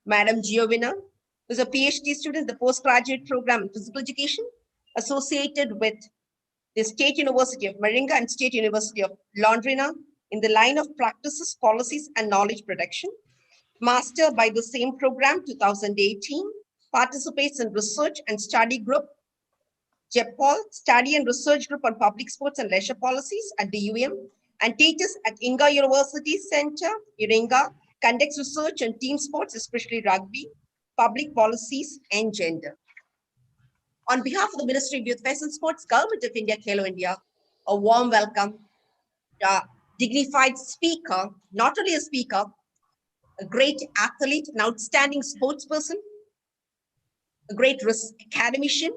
Madam Giovanna, who is a PhD student in the postgraduate program in physical education, associated with the State University of Maringa and State University of Londrina in the line of practices, policies, and knowledge production. Master by the same program, 2018, participates in research and study group, JEPOL, Study and Research Group on Public Sports and Leisure Policies at the UM, and teaches at Inga University Center, Iringa, conducts research on team sports, especially rugby, public policies, and gender. On behalf of the Ministry of Youth Affairs and Sports, Government of India, Khelo India, a warm welcome to our dignified speaker, not only a speaker, a great athlete, an outstanding sportsperson, a great academician,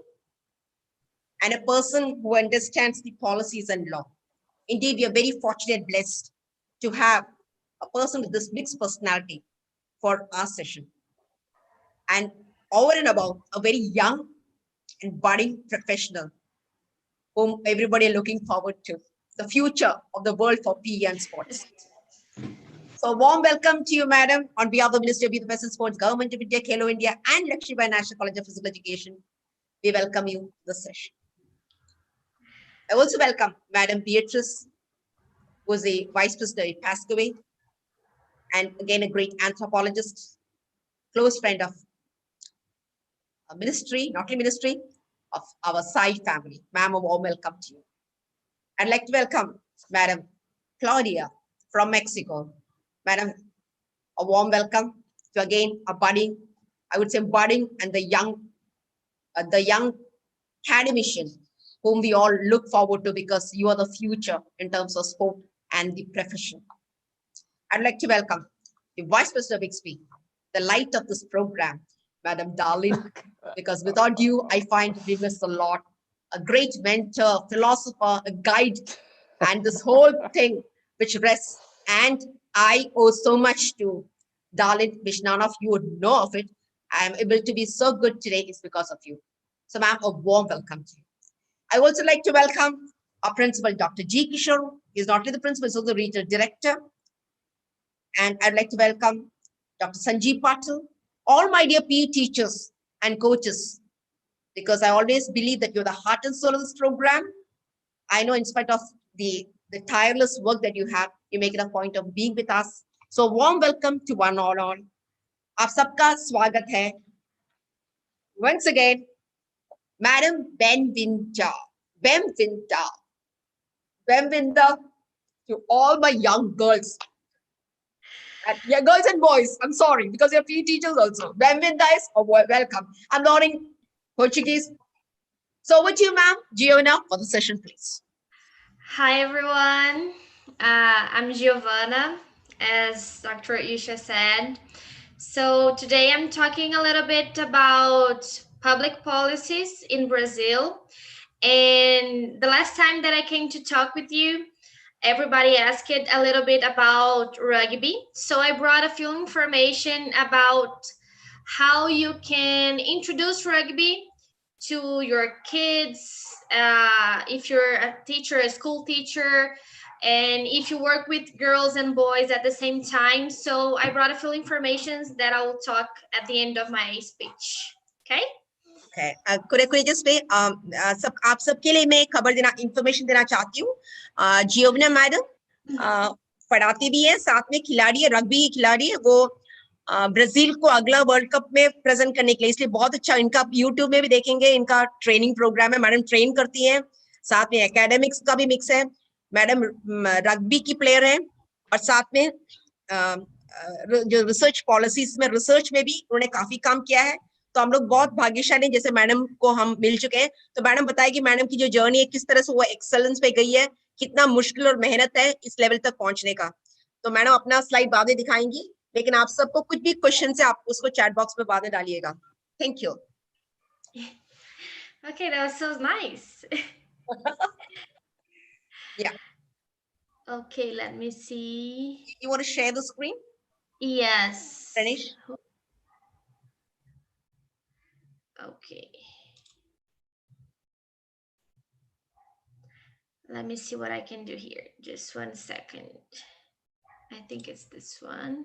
and a person who understands the policies and law. Indeed, we are very fortunate, blessed to have a person with this mixed personality for our session. And over and above, a very young and budding professional whom everybody is looking forward to, the future of the world for PE and sports. So warm welcome to you, madam, on behalf of the Ministry of Youth Affairs and Sports, Government of India, Khelo India, and Lakshmibai National College of Physical Education. We welcome you to the session. I also welcome Madam Beatrice, who was a vice president, passed away, and again, a great anthropologist, close friend of a ministry, not only ministry, of our side family. Ma'am, a warm welcome to you. I'd like to welcome Madam Claudia from Mexico. Madam, a warm welcome to again a budding, I would say budding, and the young academician whom we all look forward to because you are the future in terms of sport and the profession. I'd like to welcome the Vice President of XP, the light of this program, Madam Darlene, because without you, I find we miss a lot. A great mentor, philosopher, a guide, and this whole thing which rests. And I owe so much to Darlene, which none of you would know of it. I am able to be so good today is because of you. So ma'am, a warm welcome to you. I also like to welcome our principal, Dr. G. Kishore. He's not only the principal, he's also the regional director. And I'd like to welcome Dr. Sanjeev Patil, all my dear PE teachers and coaches, because I always believe that you're the heart and soul of this program. I know in spite of the tireless work that you have, you make it a point of being with us. So warm welcome to one and all. Aap sabka swagat hai. Once again, Madam Benvinda to all my young girls. Yeah, girls and boys, I'm sorry, because you're PE teachers also. Benvinda is welcome. I'm learning Portuguese. So over to you, ma'am, Giovanna, for the session, please. Hi, everyone. I'm Giovanna, as Dr. Isha said. So today I'm talking a little bit about public policies in Brazil. And the last time that I came to talk with you, everybody asked a little bit about rugby. So I brought a few information about how you can introduce rugby to your kids, if you're a teacher, a school teacher, and if you work with girls and boys at the same time. So I brought a few informations that I will talk at the end of my speech. Okay? Okay. Could I just say, आप सबके लिए मैं खबर देना, information देना चाहती हूँ. Giovanna madam, पढ़ाती भी है, साथ में खिलाड़ी है, रग्बी की खिलाड़ी है, वो ब्राजील को अगला वर्ल्ड कप में प्रेजेंट करने के लिए, इसलिए बहुत अच्छा इनका यूट्यूब में भी देखेंगे, इनका ट्रेनिंग प्रोग्राम है. मैडम ट्रेन करती हैं, साथ में एकेडमिक्स का भी मिक्स है. मैडम रग्बी की प्लेयर है और साथ में जो रिसर्च पॉलिसीज में, रिसर्च में भी उन्होंने काफी काम किया है. तो हम लोग बहुत भाग्यशाली, जैसे मैडम को हम मिल चुके हैं. तो मैडम बताएगी मैडम की जो जर्नी है, किस तरह से वो एक्सेलेंस पे गई है, कितना मुश्किल और मेहनत है इस लेवल तक पहुंचने का. तो मैडम अपना स्लाइड बाद में दिखाएंगी, लेकिन आप सबको कुछ भी क्वेश्चन है आप उसको चैट बॉक्स में बाद में डालिएगा. Thank you. Okay, that was so nice. Yeah. Okay, let me see. You want to share the screen? Yes. Finish. Okay. Let me see what I can do here. Just 1 second. I think it's this one.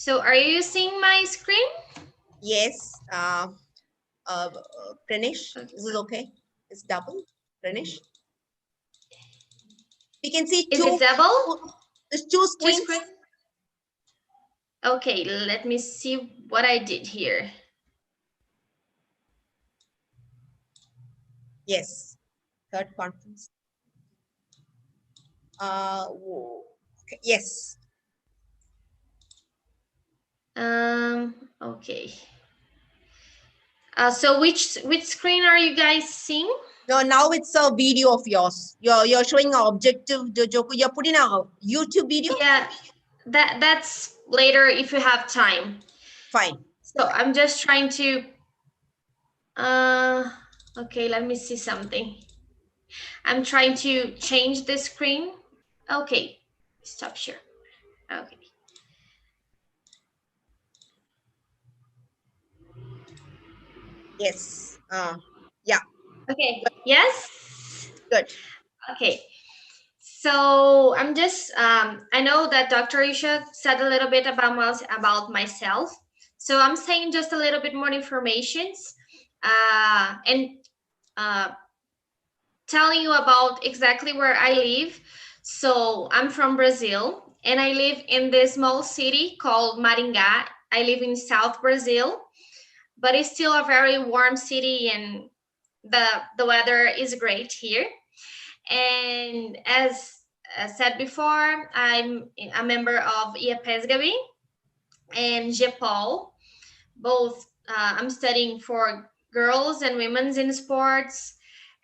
So are you seeing my screen? Yes. Pranish, Okay. this is okay. It's double. Pranish. We can see Is it double? There's two screens. Okay, let me see what I did here. Yes. Third conference. Okay. Yes. Okay. So which screen are you guys seeing? No, now it's a video of yours. You're showing an objective. You're putting a YouTube video. Yeah, that's later if you have time. Fine. So I'm just trying to. Okay, let me see something. I'm trying to change the screen. Okay, stop share. Okay. Yes. Yeah. Okay. Yes. Good. Okay. So I'm just I know that Dr. Isha said a little bit about myself. So I'm saying just a little bit more informations and telling you about exactly where I live. So I'm from Brazil and I live in this small city called Maringá. I live in South Brazil, but it's still a very warm city and the weather is great here. And as said before, I'm a member of IAPESGABI and JEPOL. Both I'm studying for girls and women's in sports.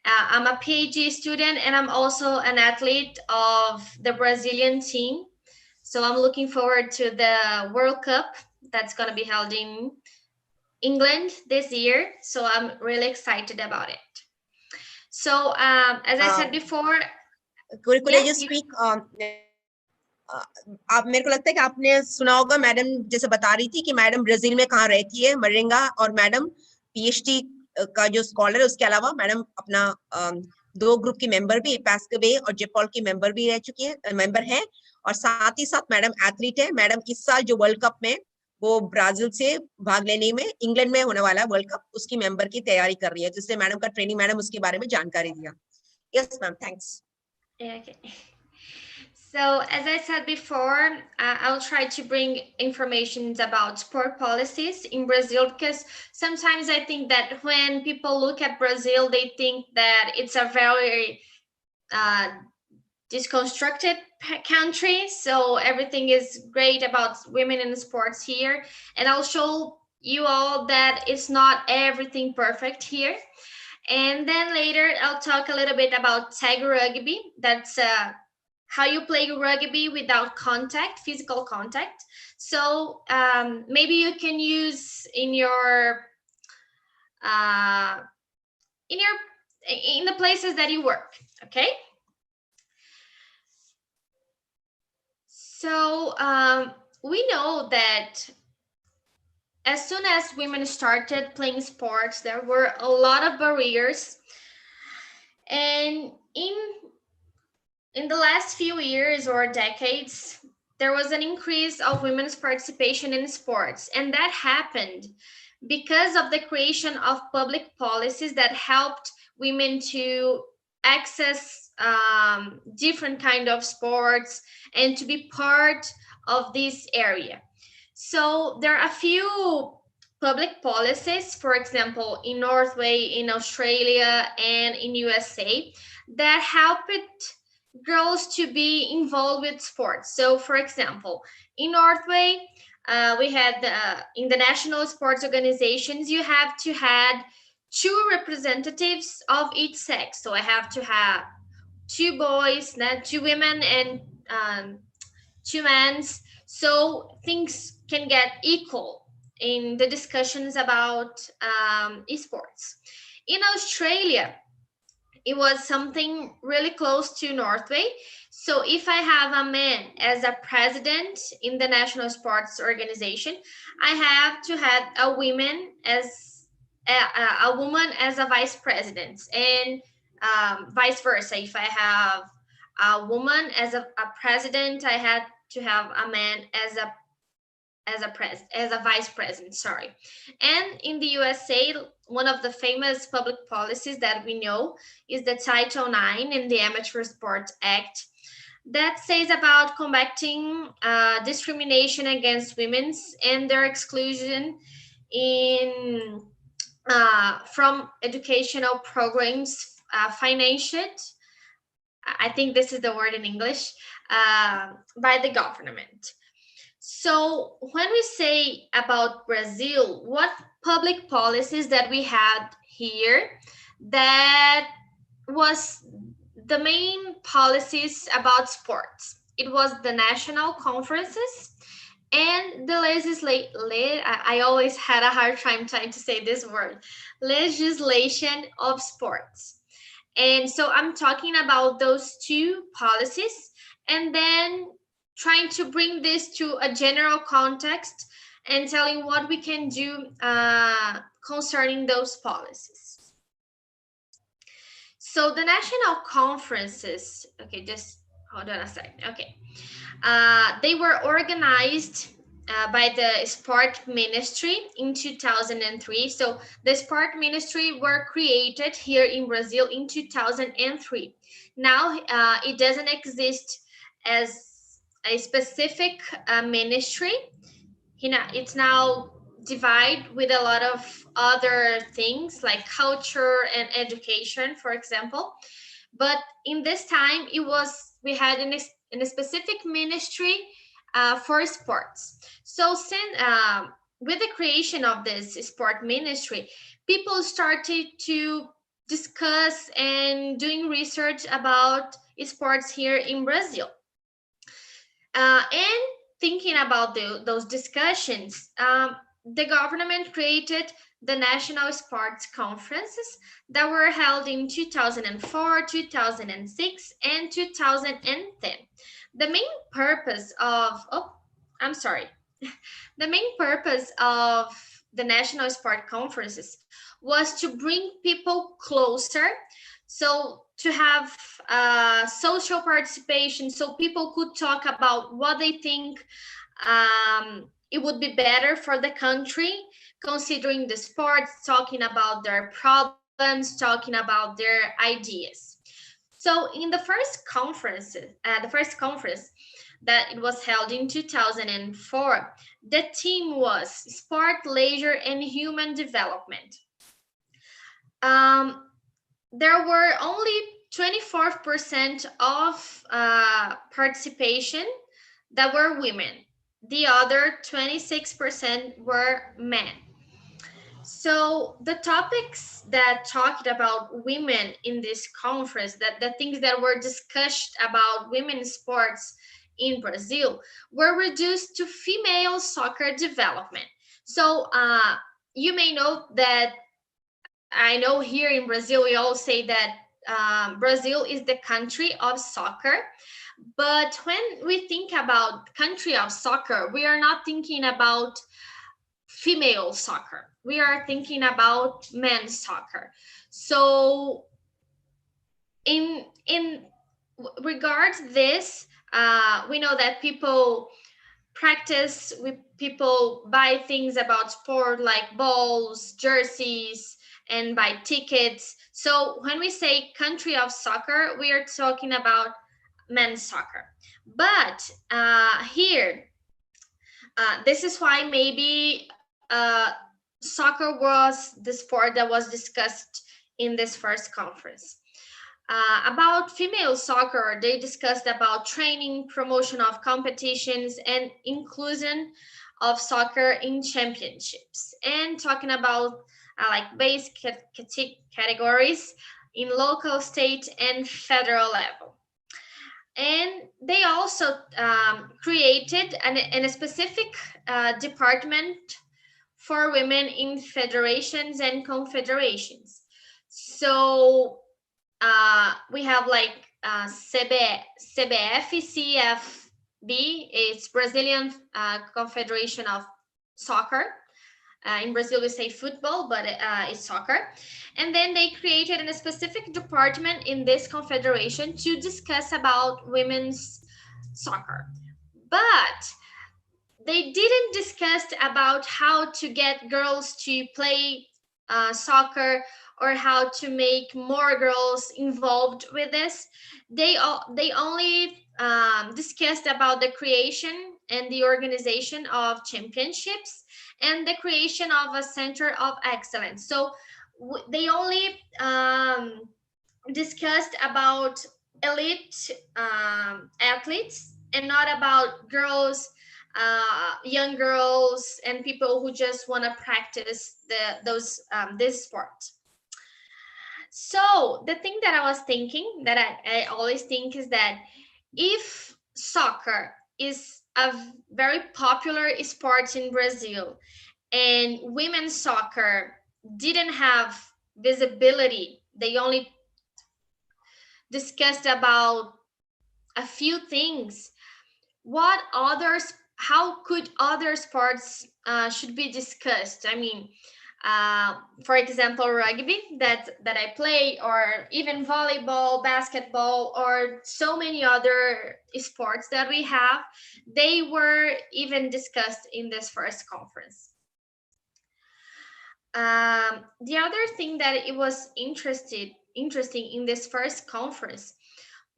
I'm a PhD student and I'm also an athlete of the Brazilian team. So I'm looking forward to the World Cup that's going to be held in England this year. So I'm really excited about it. So as I said before, could I just speak? आप मेरे को लगता है कि आपने सुना होगा madam जैसे बता रही थी कि मैडम ब्राजील में कहाँ रहती है मरिंगा और मैडम पीएचडी का जो स्कॉलर है उसके अलावा मैडम अपना दो ग्रुप की मेंबर भी पैस्कबे और जेपॉल की मेंबर भी रह चुकी है मेंबर है और साथ ही साथ मैडम एथलीट है मैडम इस साल जो वर्ल्ड कप में वो ब्राजील से भाग लेने में इंग्लैंड में होने वाला है वर्ल्ड कप उसकी मेंबर की तैयारी कर रही है जिससे मैडम का ट्रेनिंग मैडम उसके बारे में जानकारी दिया yes ma'am thanks okay. So as I said before, I'll try to bring information about sport policies in Brazil because sometimes I think that when people look at Brazil, they think that it's a very disconstructed country. So everything is great about women in sports here. And I'll show you all that it's not everything perfect here. And then later I'll talk a little bit about tag rugby. That's how you play rugby without contact, physical contact. So maybe you can use in the places that you work. Okay. So we know that as soon as women started playing sports, there were a lot of barriers. And in the last few years or decades, there was an increase of women's participation in sports. And that happened because of the creation of public policies that helped women to access different kind of sports and to be part of this area. So there are a few public policies, for example, in Norway, in Australia, and in USA, that helped girls to be involved with sports. So, for example, in Norway, we had in the national sports organizations, you have to have two representatives of each sex. So I have to have two boys, not two women, and two men. So things can get equal in the discussions about esports. In Australia, it was something really close to Norway. So if I have a man as a president in the national sports organization, I have to have a woman as a woman as a vice president, and vice versa. If I have a woman as a president, I had to have a man as a vice president, sorry. And in the USA, one of the famous public policies that we know is the Title IX in the Amateur Sports Act, that says about combating discrimination against women and their exclusion in from educational programs financed, I think this is the word in English, by the government. So when we say about Brazil, what public policies that we had here, that was the main policies about sports? It was the national conferences and the I always had a hard time trying to say this word, legislation of sports. And so I'm talking about those two policies, and then trying to bring this to a general context and telling what we can do concerning those policies. So the national conferences, okay, just hold on a second. Okay, they were organized by the Sport Ministry in 2003. So the Sport Ministry were created here in Brazil in 2003. Now it doesn't exist as a specific ministry. It's now divided with a lot of other things like culture and education, for example. But in this time, we had in a specific ministry for sports. So since with the creation of this sport ministry, people started to discuss and doing research about sports here in Brazil. And thinking about those discussions, the government created the National Sports Conferences that were held in 2004, 2006, and 2010. The main purpose of, the main purpose of the National Sport Conferences was to bring people closer, so to have social participation, so people could talk about what they think it would be better for the country, considering the sports, talking about their problems, talking about their ideas. So in the first conference that it was held in 2004, the theme was sport, leisure, and human development. There were only 24% of participation that were women. The other 26% were men. So the topics that talked about women in this conference, that the things that were discussed about women's sports in Brazil, were reduced to female soccer development. So you may know that, I know here in Brazil, we all say that Brazil is the country of soccer. But when we think about country of soccer, we are not thinking about female soccer. We are thinking about men's soccer. So in regards this, we know that people practice, people buy things about sport like balls, jerseys, and buy tickets. So when we say country of soccer, we are talking about men's soccer. But here, this is why maybe soccer was the sport that was discussed in this first conference. About female soccer, they discussed about training, promotion of competitions, and inclusion of soccer in championships, and talking about like base categories in local, state, and federal level. And they also created a specific department for women in federations and confederations. So we have like CBF, CFB, it's Brazilian Confederation of Soccer. In Brazil, we say football, but it's soccer. And then they created a specific department in this confederation to discuss about women's soccer. But they didn't discuss about how to get girls to play soccer or how to make more girls involved with this. They only discussed about the creation and the organization of championships and the creation of a center of excellence. So they only discussed about elite athletes and not about girls, young girls, and people who just want to practice this sport. So the thing that I was thinking, that I always think, is that if soccer is a very popular sport in Brazil and women's soccer didn't have visibility, they only discussed about a few things, what others, how could other sports should be discussed? I mean, for example, rugby that I play, or even volleyball, basketball, or so many other sports that we have, they were even discussed in this first conference. The other thing that it was interesting in this first conference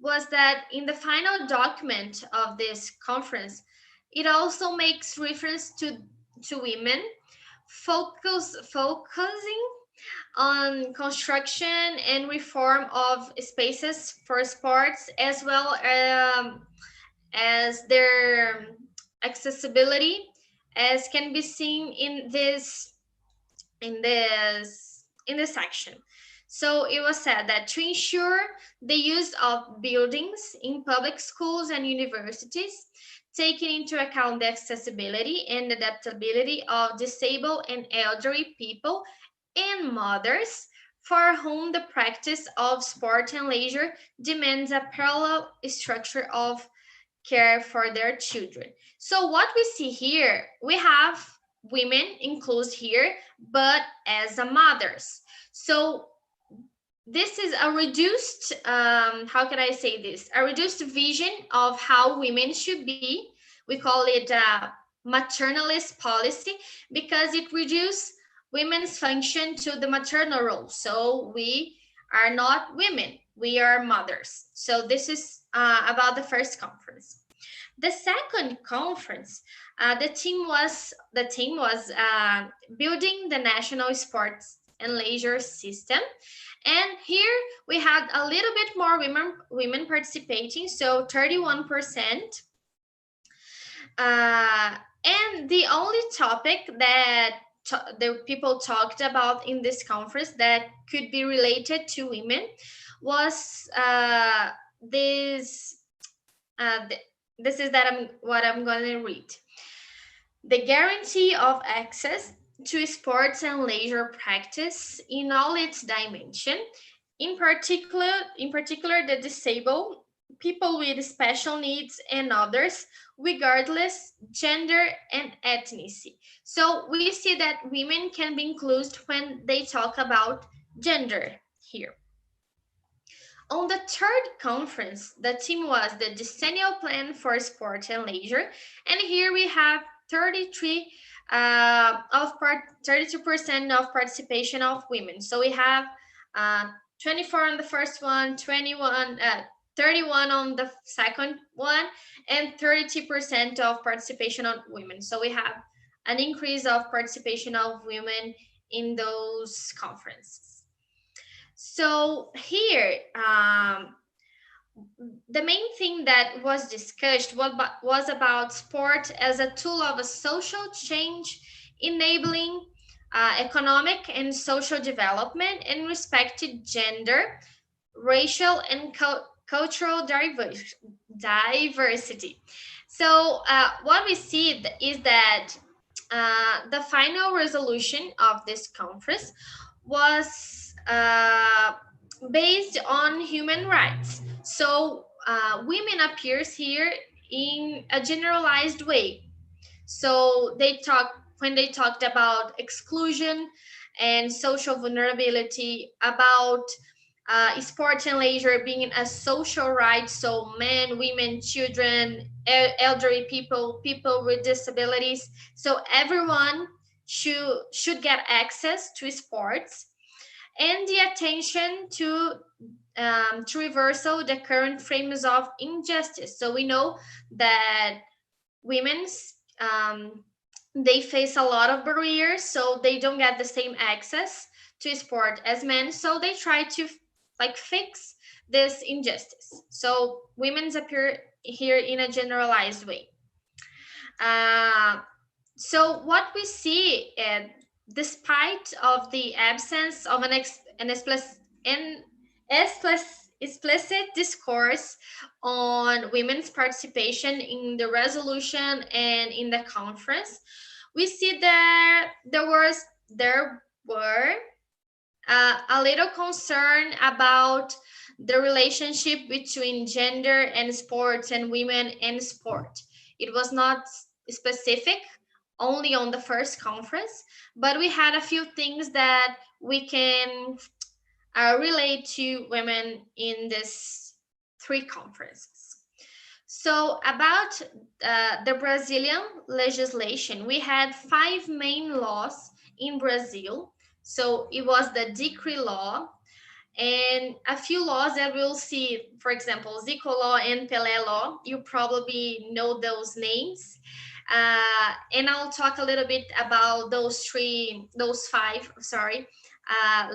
was that in the final document of this conference, it also makes reference to women focusing on construction and reform of spaces for sports, as well as their accessibility, as can be seen in this section. So it was said that to ensure the use of buildings in public schools and universities, taking into account the accessibility and adaptability of disabled and elderly people and mothers for whom the practice of sport and leisure demands a parallel structure of care for their children. So what we see here, we have women included here, but as a mothers. So this is a reduced, how can I say this? A reduced vision of how women should be. We call it a maternalist policy because it reduces women's function to the maternal role. So we are not women, we are mothers. So this is about the first conference. The second conference, the theme was building the national sports and leisure system. And here we had a little bit more women participating, so 31%. And the only topic that the people talked about in this conference that could be related to women was this is what I'm going to read. The guarantee of access to sports and leisure practice in all its dimension, in particular the disabled, people with special needs, and others, regardless gender and ethnicity. So we see that women can be included when they talk about gender here. On the third conference, the theme was the decennial plan for sport and leisure, and here we have 32% of participation of women. So we have 24 on the first one, 31 on the second one, and 30% of participation on women. So we have an increase of participation of women in those conferences. So here, the main thing that was discussed was about sport as a tool of a social change, enabling economic and social development and respected gender, racial, and cultural diversity. So what we see is that the final resolution of this conference was based on human rights. So women appears here in a generalized way. So when they talked about exclusion and social vulnerability, about sports and leisure being a social right, so men, women, children, elderly people, people with disabilities, so everyone should get access to sports, and the attention to reversal the current frames of injustice. So we know that women's they face a lot of barriers, so they don't get the same access to sport as men, so they try to like fix this injustice, so women's appear here in a generalized way. So what we see, despite of the absence of an explicit discourse on women's participation in the resolution and in the conference, we see that there were a little concern about the relationship between gender and sports and women and sport. It was not specific only on the first conference, but we had a few things that we can relate to women in this three conferences. So about the Brazilian legislation, we had 5 main laws in Brazil. So it was the Decree Law and a few laws that we'll see, for example, Zika Law and Pelé Law. You probably know those names. And I'll talk a little bit about those five,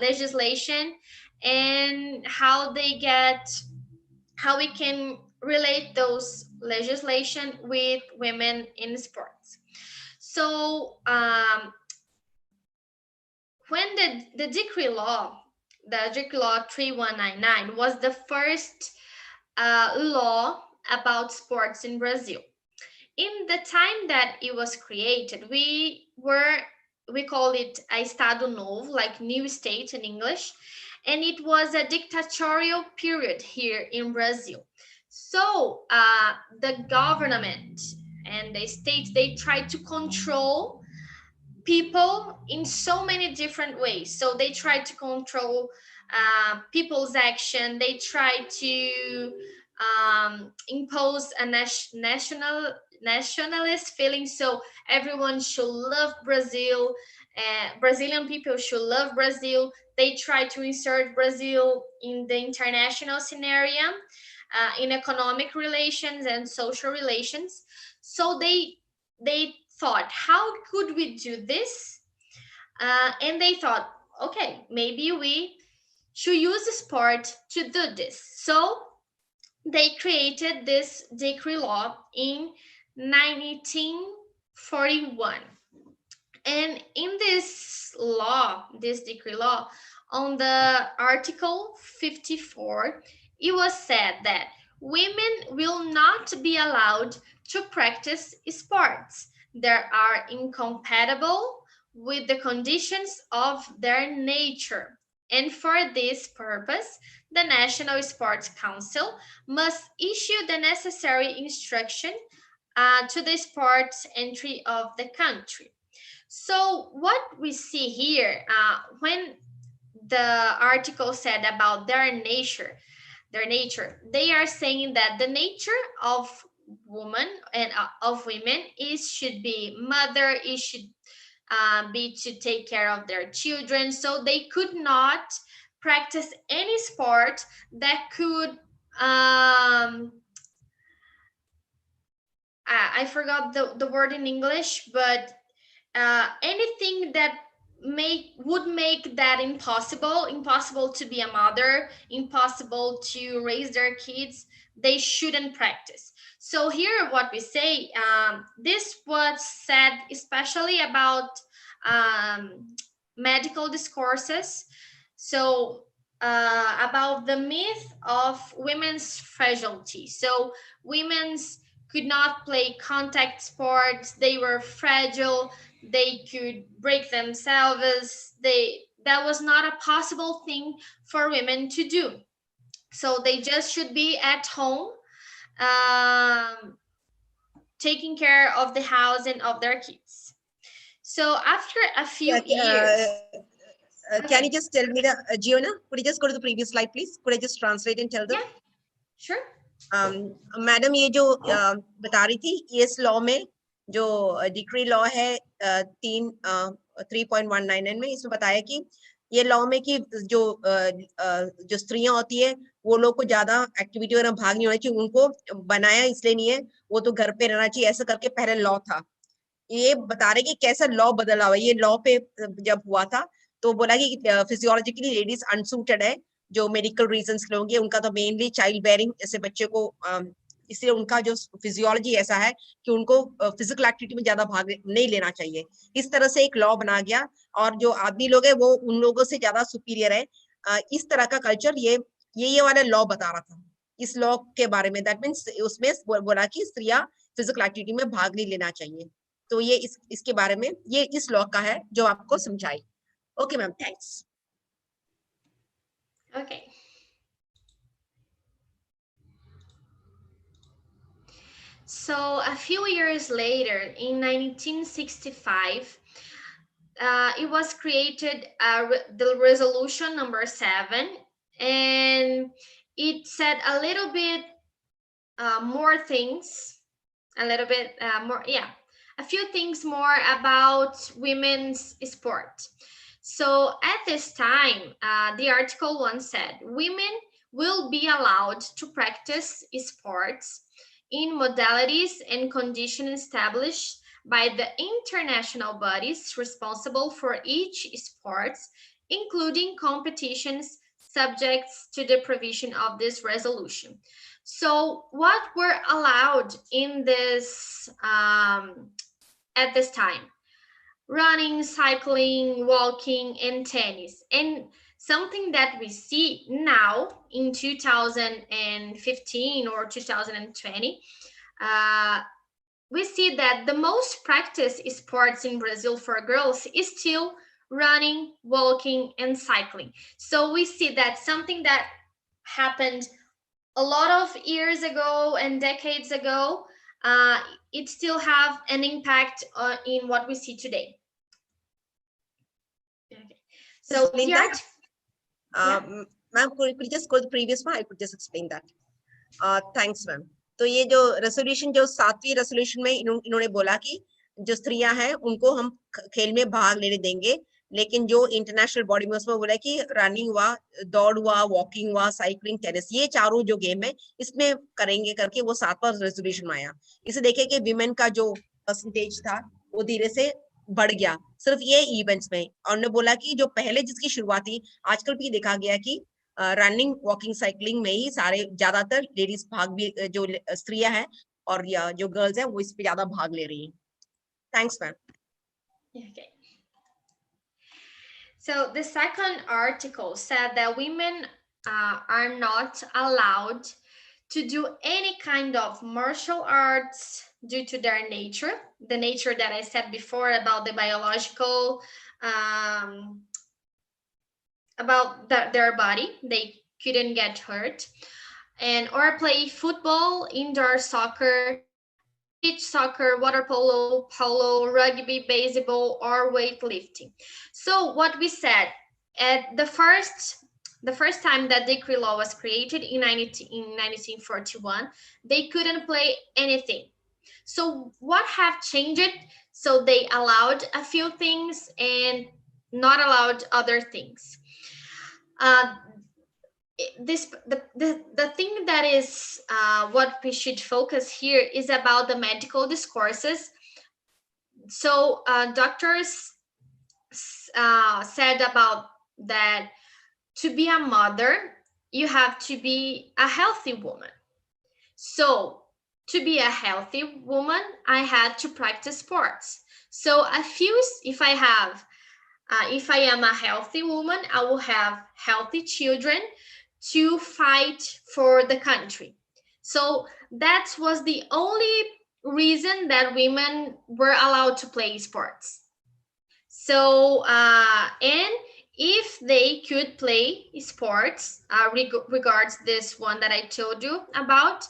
legislation and how we can relate those legislation with women in sports. So when the decree law, the decree law 3199 was the first law about sports in Brazil. In the time that it was created, we call it a Estado Novo, like new state in English, and it was a dictatorial period here in Brazil. So the government and the states, they tried to control people in so many different ways. So they tried to control people's action. They tried to impose a nationalist feeling. So everyone should love Brazil. Brazilian people should love Brazil. They tried to insert Brazil in the international scenario, in economic relations and social relations. So they thought, how could we do this? And they thought, okay, maybe we should use the sport to do this. So they created this decree law in 1941. And in this law, this decree law, on the Article 54, it was said that women will not be allowed to practice sports that are incompatible with the conditions of their nature. And for this purpose, the National Sports Council must issue the necessary instruction to the sports entry of the country. So what we see here, when the article said about their nature, they are saying that the nature of woman and of women should be mother, it should be to take care of their children. So they could not practice any sport that could I forgot the word in English, but anything that would make that impossible to be a mother, impossible to raise their kids, they shouldn't practice. So here what we say, this was said especially about medical discourses, so about the myth of women's fragility. So women's could not play contact sports, they were fragile, they could break themselves, that was not a possible thing for women to do. So they just should be at home, taking care of the house and of their kids. So after a few years, Can you just tell me the Giona? Could you just go to the previous slide, please? Could I just translate and tell them? Yeah, sure. Madam ये जो बता रही थी इस law में जो decree law है 3.199 में इसमें बताया कि ये लॉ में कि जो स्त्रियां होती है वो लोग को ज्यादा एक्टिविटी में भाग नहीं होना चाहिए, उनको बनाया इसलिए नहीं है, वो तो घर पे रहना चाहिए, ऐसा करके पहले लॉ था। ये बता रहे कि कैसा लॉ बदला हुआ। ये लॉ पे जब हुआ था तो बोला कि फिजियोलॉजिकली लेडीज अनसूटेड है, जो मेडिकल रीजंस के होंगे उनका तो मेनली चाइल्ड बेयरिंग, ऐसे बच्चे को इसलिए उनका जो फिजियोलॉजी ऐसा है कि उनको फिजिकल एक्टिविटी में ज्यादा भाग नहीं लेना चाहिए। इस तरह से एक लॉ बना गया और जो आदमी लोग है वो उन लोगों से ज्यादा सुपीरियर है। इस तरह का कल्चर ये वाला लॉ बता रहा था इस लॉ के बारे में। दैट मीन्स उसमें बोला कि स्त्रियां फिजिकल एक्टिविटी में भाग नहीं लेना चाहिए। तो ये इसके बारे में ये इस लॉ का है जो आपको समझाई। Okay ma'am, thanks. Okay. So a few years later, in 1965, it was created the resolution number 7, and it said a little bit more things, a little bit more, yeah, a few things more about women's sport. So at this time, the article 1 said, women will be allowed to practice sports in modalities and conditions established by the international bodies responsible for each sport, including competitions subjects to the provision of this resolution. So what were allowed in this at this time? Running, cycling, walking, and tennis. And something that we see now in 2015 or 2020, we see that the most practiced sports in Brazil for girls is still running, walking, and cycling. So we see that something that happened a lot of years ago and decades ago, it still have an impact in what we see today. Okay. So explain that. Ma'am, could you just go to the previous one? I could just explain that. Thanks, ma'am. तो ये जो resolution, जो 7वीं resolution में इन्होंने बोला कि जो स्त्रियां हैं उनको हम खेल में भाग लेने देंगे, लेकिन जो इंटरनेशनल बॉडी में उसमें बोला है कि रनिंग हुआ, दौड़ हुआ, वॉकिंग हुआ, साइकिलिंग, टेनिस, ये चारों जो गेम है इसमें करेंगे करके वो 7वां रेजोल्यूशन में आया। इसे देखे कि विमेन का जो परसेंटेज था वो धीरे से बढ़ गया सिर्फ ये इवेंट्स में। और उन्होंने बोला कि जो पहले जिसकी शुरुआत थी, आजकल भी देखा गया कि रनिंग, वॉकिंग, साइकिलिंग में ही सारे ज्यादातर लेडीज भाग भी, जो स्त्रियां हैं और या जो गर्ल्स हैं वो इस पे ज्यादा भाग ले रही हैं। Thanks ma'am. Okay. So the second article said that women are not allowed to do any kind of martial arts due to their nature, the nature that I said before about the biological, about their body. They couldn't get hurt, and or play football, indoor soccer, beach soccer, water polo, rugby, baseball, or weightlifting. So what we said at the first time that the decree law was created in 1941, they couldn't play anything. So what have changed? So they allowed a few things and not allowed other things. The thing that is what we should focus here is about the medical discourses. So doctors said about that to be a mother, you have to be a healthy woman. So to be a healthy woman, I had to practice sports. So if I am a healthy woman, I will have healthy children to fight for the country. So that was the only reason that women were allowed to play sports. So, and if they could play sports, regards this one that I told you about,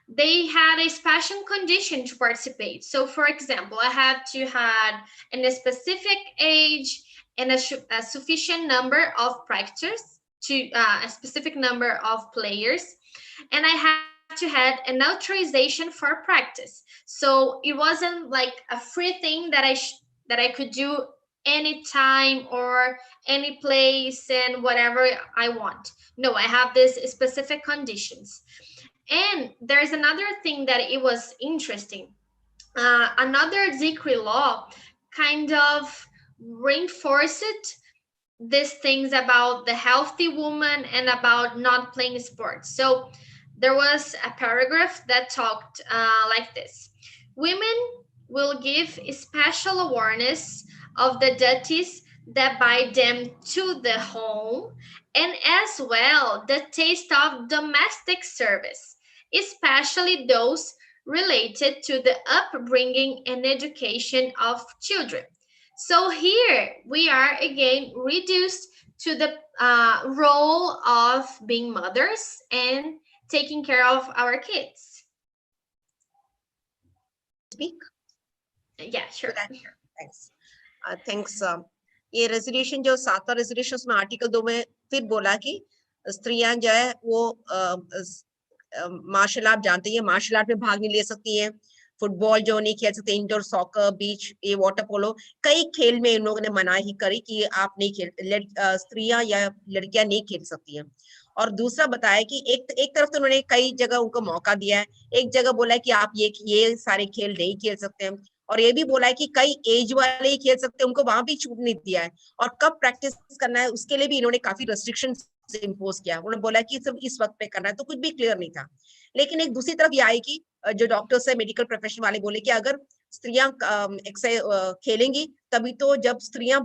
they had a special condition to participate. So for example, I had to have a specific age and a sufficient number of practice to a specific number of players, and I have to have an authorization for practice. So it wasn't like a free thing that I could do anytime or any place and whatever I want. No, I have these specific conditions. And there's another thing that it was interesting. Another Zika law kind of reinforced these things about the healthy woman and about not playing sports. So there was a paragraph that talked like this: women will give special awareness of the duties that bind them to the home, and as well the taste of domestic service, especially those related to the upbringing and education of children. So here we are again reduced to the role of being mothers and taking care of our kids. Speak. Yeah, sure. Thanks. Thanks. ये resolution जो 7वां resolution उसमें article 2 में फिर बोला कि स्त्रियां जो है वो मार्शल आर्ट जानती है, मार्शल आर्ट में भाग नहीं ले सकती हैं, फुटबॉल जो नहीं खेल सकते, इंडोर सॉकर, बीच, ये वाटर पोलो, कई खेल में इन लोगों ने मनाही करी कि आप नहीं खेल, स्त्रियां या लड़कियां नहीं खेल सकती हैं। और दूसरा बताया कि एक तरफ तो उन्होंने कई जगह उनको मौका दिया है, एक जगह बोला है कि आप ये सारे खेल नहीं खेल सकते हैं, और ये भी बोला है कि कई एज वाले ही खेल सकते हैं, उनको वहां भी छूट नहीं दिया है, और कब प्रैक्टिस करना है उसके लिए भी इन्होंने काफी रेस्ट्रिक्शन इम्पोज किया। उन्होंने बोला कि सिर्फ इस वक्त पे करना है, तो कुछ भी क्लियर नहीं था। लेकिन एक दूसरी तरफ ये आई कि जो डॉक्टर्स है, मेडिकल प्रोफेशन वाले बोले कि अगर स्त्रियां खेलेंगी तभी तो जब स्त्रियां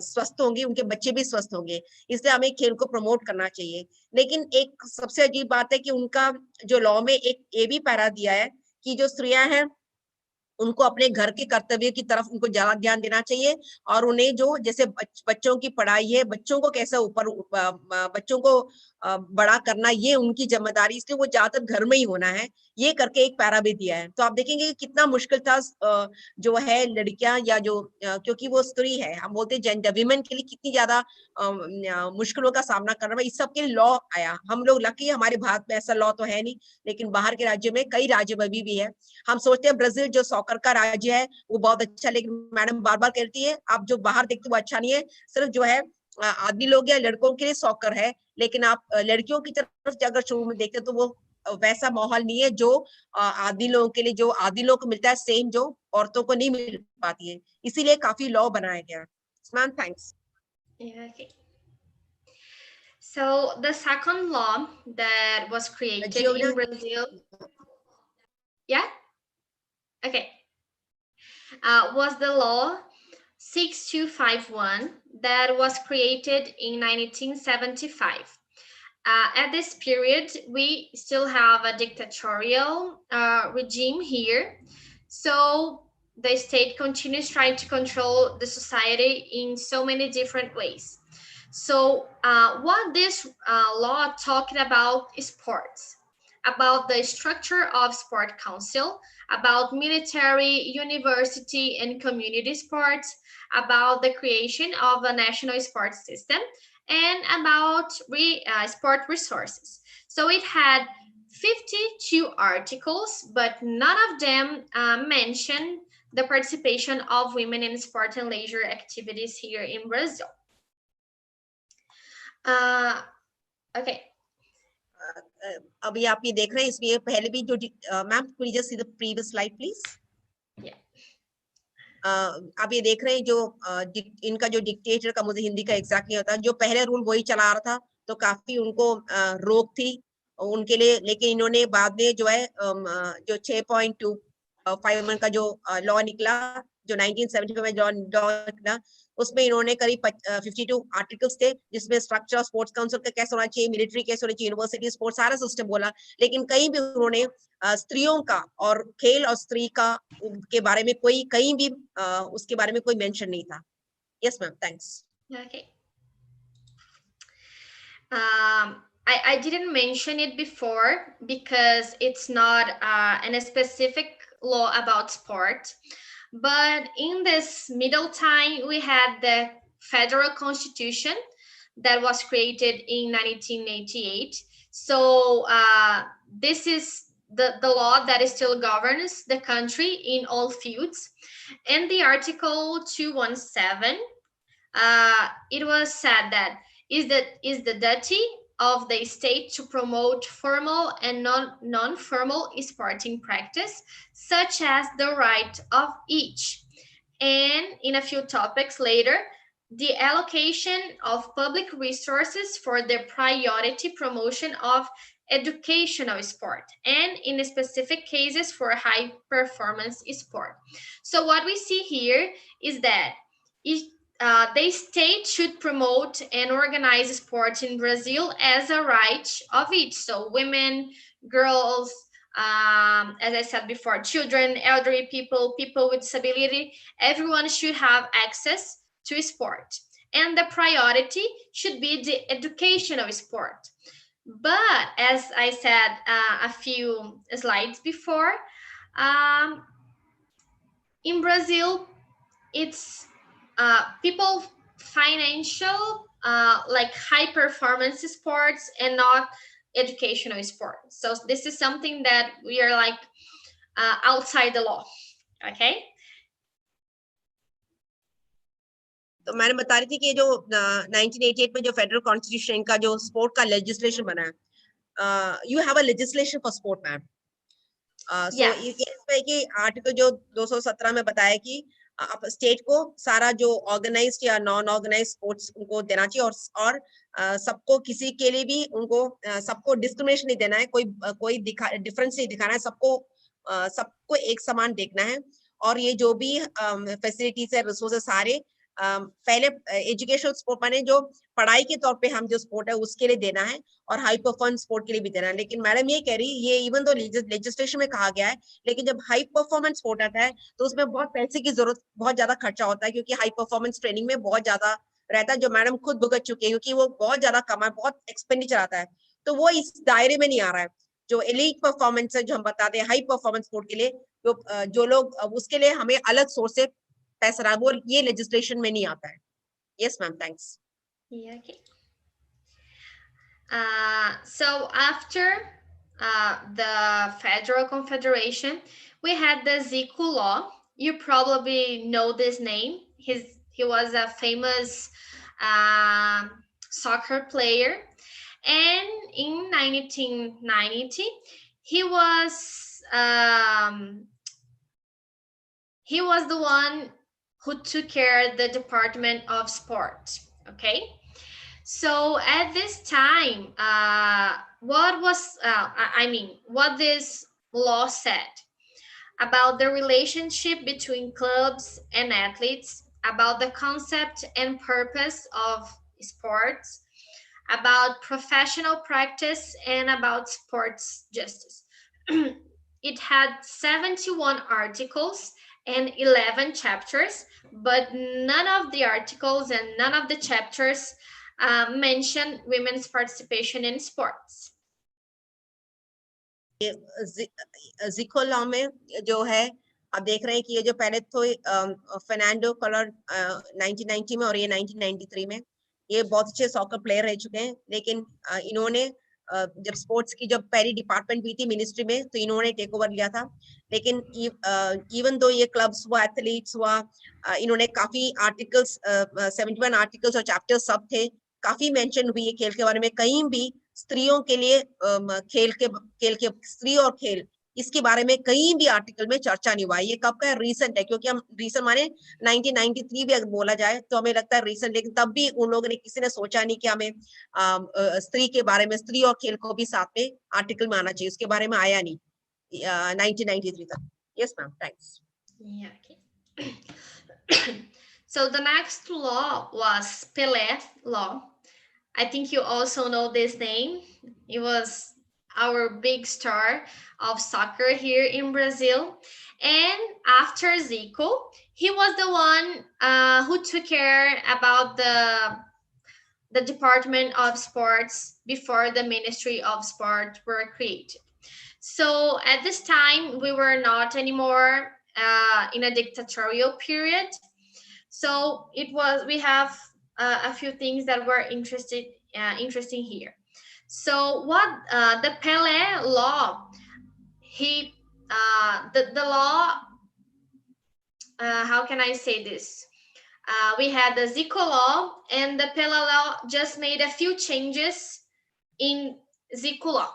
स्वस्थ होंगी, उनके बच्चे भी स्वस्थ होंगे, इसलिए हमें खेल को प्रमोट करना चाहिए। लेकिन एक सबसे अजीब बात है कि उनका जो लॉ में एक ये भी पैरा दिया है कि जो स्त्रियां हैं उनको अपने घर के कर्तव्य की तरफ उनको ज्यादा ध्यान देना चाहिए, और उन्हें जो जैसे बच्चों की पढ़ाई है, बच्चों को कैसे बच्चों को बड़ा करना, ये उनकी जिम्मेदारी, इसलिए वो ज्यादातर घर में ही होना है, ये करके एक पैरा भी दिया है। तो आप देखेंगे कि कितना मुश्किल था जो है लड़कियां या जो क्योंकि वो स्त्री है, हम बोलते हैं जेंडर विमेन के लिए कितनी ज्यादा मुश्किलों का सामना करना, इस सब के लिए लॉ आया। हम लोग लकी, हमारे भारत में ऐसा लॉ तो है नहीं, लेकिन बाहर के राज्यों में, कई राज्यों में भी है। हम सोचते हैं ब्राजील जो सॉकर का राज्य है वो बहुत अच्छा, लेकिन मैडम बार बार कहती है आप जो बाहर देखते हो वो अच्छा नहीं है, सिर्फ जो है आदमी लोग या लड़कों के लिए सॉकर है, लेकिन आप लड़कियों की तरफ अगर शुरू में देखते तो वो वैसा माहौल नहीं है जो आदमी लोगों के लिए, जो आदमी लोगों को मिलता है सेम, जो औरतों को नहीं मिल पाती है, इसीलिए काफी लॉ बनाया गया। Ma'am thanks. Okay. So the second law that was created in Brazil, yeah, okay, was the law 6251 that was created in 1975. At this period, we still have a dictatorial regime here. So the state continues trying to control the society in so many different ways. So what this law talking about is sports, about the structure of sport council, about military, university, and community sports, about the creation of a national sports system, and about sport resources. So it had 52 articles, but none of them mention the participation of women in sport and leisure activities here in Brazil. Okay. अभी आप ये देख रहे हैं, इसमें पहले भी जो ma'am please just see the previous slide please. आप ये देख रहे हैं जो इनका जो डिक्टेटर का, मुझे हिंदी का एग्जैक्ट नहीं होता, जो पहले रूल वही चला रहा था, तो काफी उनको रोक थी उनके लिए, लेकिन इन्होंने बाद में जो है जो 6.251 का जो लॉ निकला, जो 1975 में लॉ निकला, उसमें इन्होंने करीब 52 आर्टिकल्स थे, जिसमें स्ट्रक्चर ऑफ स्पोर्ट्स काउंसिल का कैसे होना चाहिए, मिलिट्री कैसे होना चाहिए, यूनिवर्सिटी स्पोर्ट्स, सारा सिस्टम बोला, लेकिन कहीं भी उन्होंने स्त्रियों का और खेल और स्त्री का के बारे में कोई कहीं भी उसके बारे में कोई मेंशन नहीं था। Yes ma'am, thanks. Okay. I didn't mention it before because it's not a specific law about sport, but in this middle time we had the federal constitution that was created in 1988. So this is the law that still governs the country in all fields. In the Article 217, it was said that is the duty of the state to promote formal and non-formal sporting practice, such as the right of each. And in a few topics later, the allocation of public resources for the priority promotion of educational sport, and in specific cases for high performance sport. So what we see here is that the state should promote and organize sports in Brazil as a right of each. So women, girls, as I said before, children, elderly people, people with disability, everyone should have access to sport. And the priority should be the education of sport. But as I said a few slides before, in Brazil, it's people financial, like high performance sports and not educational sports. So this is something that we are like outside the law. Okay. तो मैंने बता रही थी कि जो 1988 में जो federal constitution का जो स्पोर्ट का लेजिस्लेशन बना है, you have a legislation for sport ma'am. So इसमें कि आर्टिकल जो 217 में बताया कि स्टेट को सारा जो ऑर्गेनाइज्ड या नॉन ऑर्गेनाइज्ड स्पोर्ट्स उनको देना चाहिए, और सबको किसी के लिए भी उनको सबको डिस्क्रिमिनेशन नहीं देना है, कोई डिफरेंस नहीं दिखाना है, सबको एक समान देखना है. और ये जो भी फैसिलिटीज है, रिसोर्सेस सारे पहले एजुकेशनल स्पोर्ट माने जो पढ़ाई के तौर पे हम जो स्पोर्ट है उसके लिए देना है, और हाई परफॉर्मेंस स्पोर्ट के लिए भी देना है. लेकिन मैडम ये कह रही, ये इवन तो लेजिस्लेशन में कहा गया है, लेकिन जब हाई परफॉर्मेंस स्पोर्ट आता है तो उसमें बहुत पैसे की जरूरत, बहुत ज्यादा खर्चा होता है, क्योंकि हाई परफॉर्मेंस ट्रेनिंग में बहुत ज्यादा रहता है, जो मैडम खुद भुगत चुके हैं, क्योंकि वो बहुत ज्यादा कमाए, बहुत एक्सपेंडिचर आता है. तो वो इस दायरे में नहीं आ रहा है. जो एलीट परफॉर्मेंस है, जो हम बताते हैं हाई परफॉर्मेंस स्पोर्ट के लिए, जो लोग उसके लिए हमें अलग सोर्स से पैसा, वो ये लेजिस्लेशन में नहीं आता है. Yes, ma'am. Thanks. Yeah, okay. So after the Federal Confederation, we had the Zika Law. You probably know this name. He was a famous soccer player, and in 1990, he was the one who took care of the Department of Sport. Okay. So at this time, what this law said about the relationship between clubs and athletes, about the concept and purpose of sports, about professional practice, and about sports justice. It had 71 articles and 11 chapters, but none of the articles and none of the chapters mention women's participation in sports. Zika Law में जो है, आप देख रहे हैं कि ये जो पहले तो फर्नांडो कलर 1990 में और ये 1993 में, ये बहुत अच्छे सॉकर प्लेयर रह चुके हैं. लेकिन इन्होंने जब स्पोर्ट्स की जब पहली डिपार्टमेंट हुई थी मिनिस्ट्री में, तो इन्होंने टेक ओवर लिया था. लेकिन इवन दो ये क्लब्स हुआ, एथलीट्स हुआ, इन्होंने काफी आर्टिकल्स 71 आर्टिकल्स और चैप्टर्स सब थे, काफी मेंशन हुई है खेल के बारे में. कहीं भी स्त्रियों के लिए खेल के स्त्री और खेल, इसके बारे में कहीं भी आर्टिकल में चर्चा नहीं हुआ. ये कब का है? रीसेंट है, क्योंकि हम रीसेंट माने 1993 भी अगर बोला जाए तो हमें लगता है रीसेंट, लेकिन तब भी उन लोगों ने, किसी ने सोचा नहीं कि हमें स्त्री के बारे में, स्त्री और खेल को भी साथ में आर्टिकल में आना चाहिए. उसके बारे में आया नहीं 1993 तक. Yes, ma'am. Thanks. Yeah, okay. So the next law was Pelé Law. I think you also know this name. He was our big star of soccer here in Brazil. And after Zico, he was the one who took care about the Department of Sports before the Ministry of Sport were created. So at this time, we were not anymore in a dictatorial period. So we have a few things that were interesting here. So what the Pele law, the law, how can I say this? We had the Zika Law, and the Pele Law just made a few changes in Zika Law.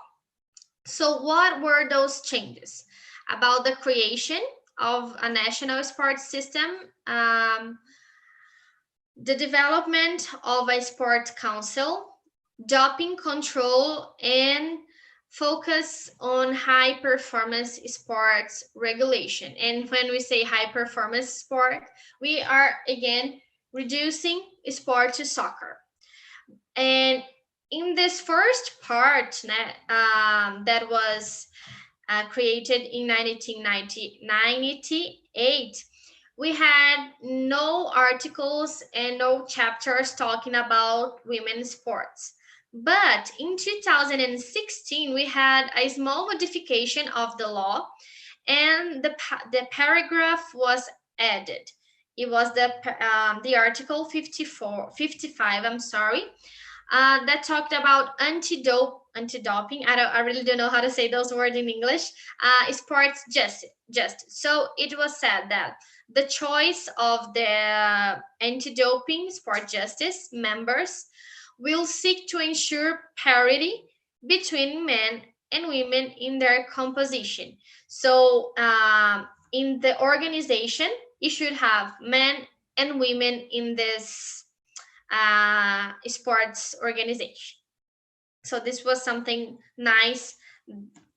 So what were those changes? About the creation of a national sports system, the development of a sports council, doping control, and focus on high performance sports regulation. And when we say high performance sport, we are again reducing sport to soccer. And in this first part that was created in 1998, we had no articles and no chapters talking about women's sports. But in 2016, we had a small modification of the law, and the paragraph was added. It was the article 55, I'm sorry, that talked about anti-doping. I really don't know how to say those words in English. Sports justice. So it was said that the choice of the anti-doping sport justice members will seek to ensure parity between men and women in their composition. So in the organization, you should have men and women in this sports organization. So this was something nice,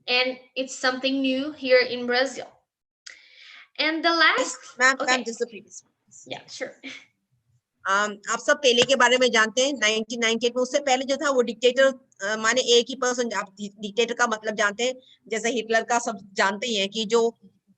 and it's something new here in Brazil. And the last, ma'am, okay. ma'am, this is the previous. Yeah, sure. आप सब पेले के बारे में जानते हैं 1998 में। उससे पहले जो था वो डिक्टेटर माने एक ही पर्सन। आप डिक्टेटर का मतलब जानते हैं, जैसे हिटलर का सब जानते ही हैं कि जो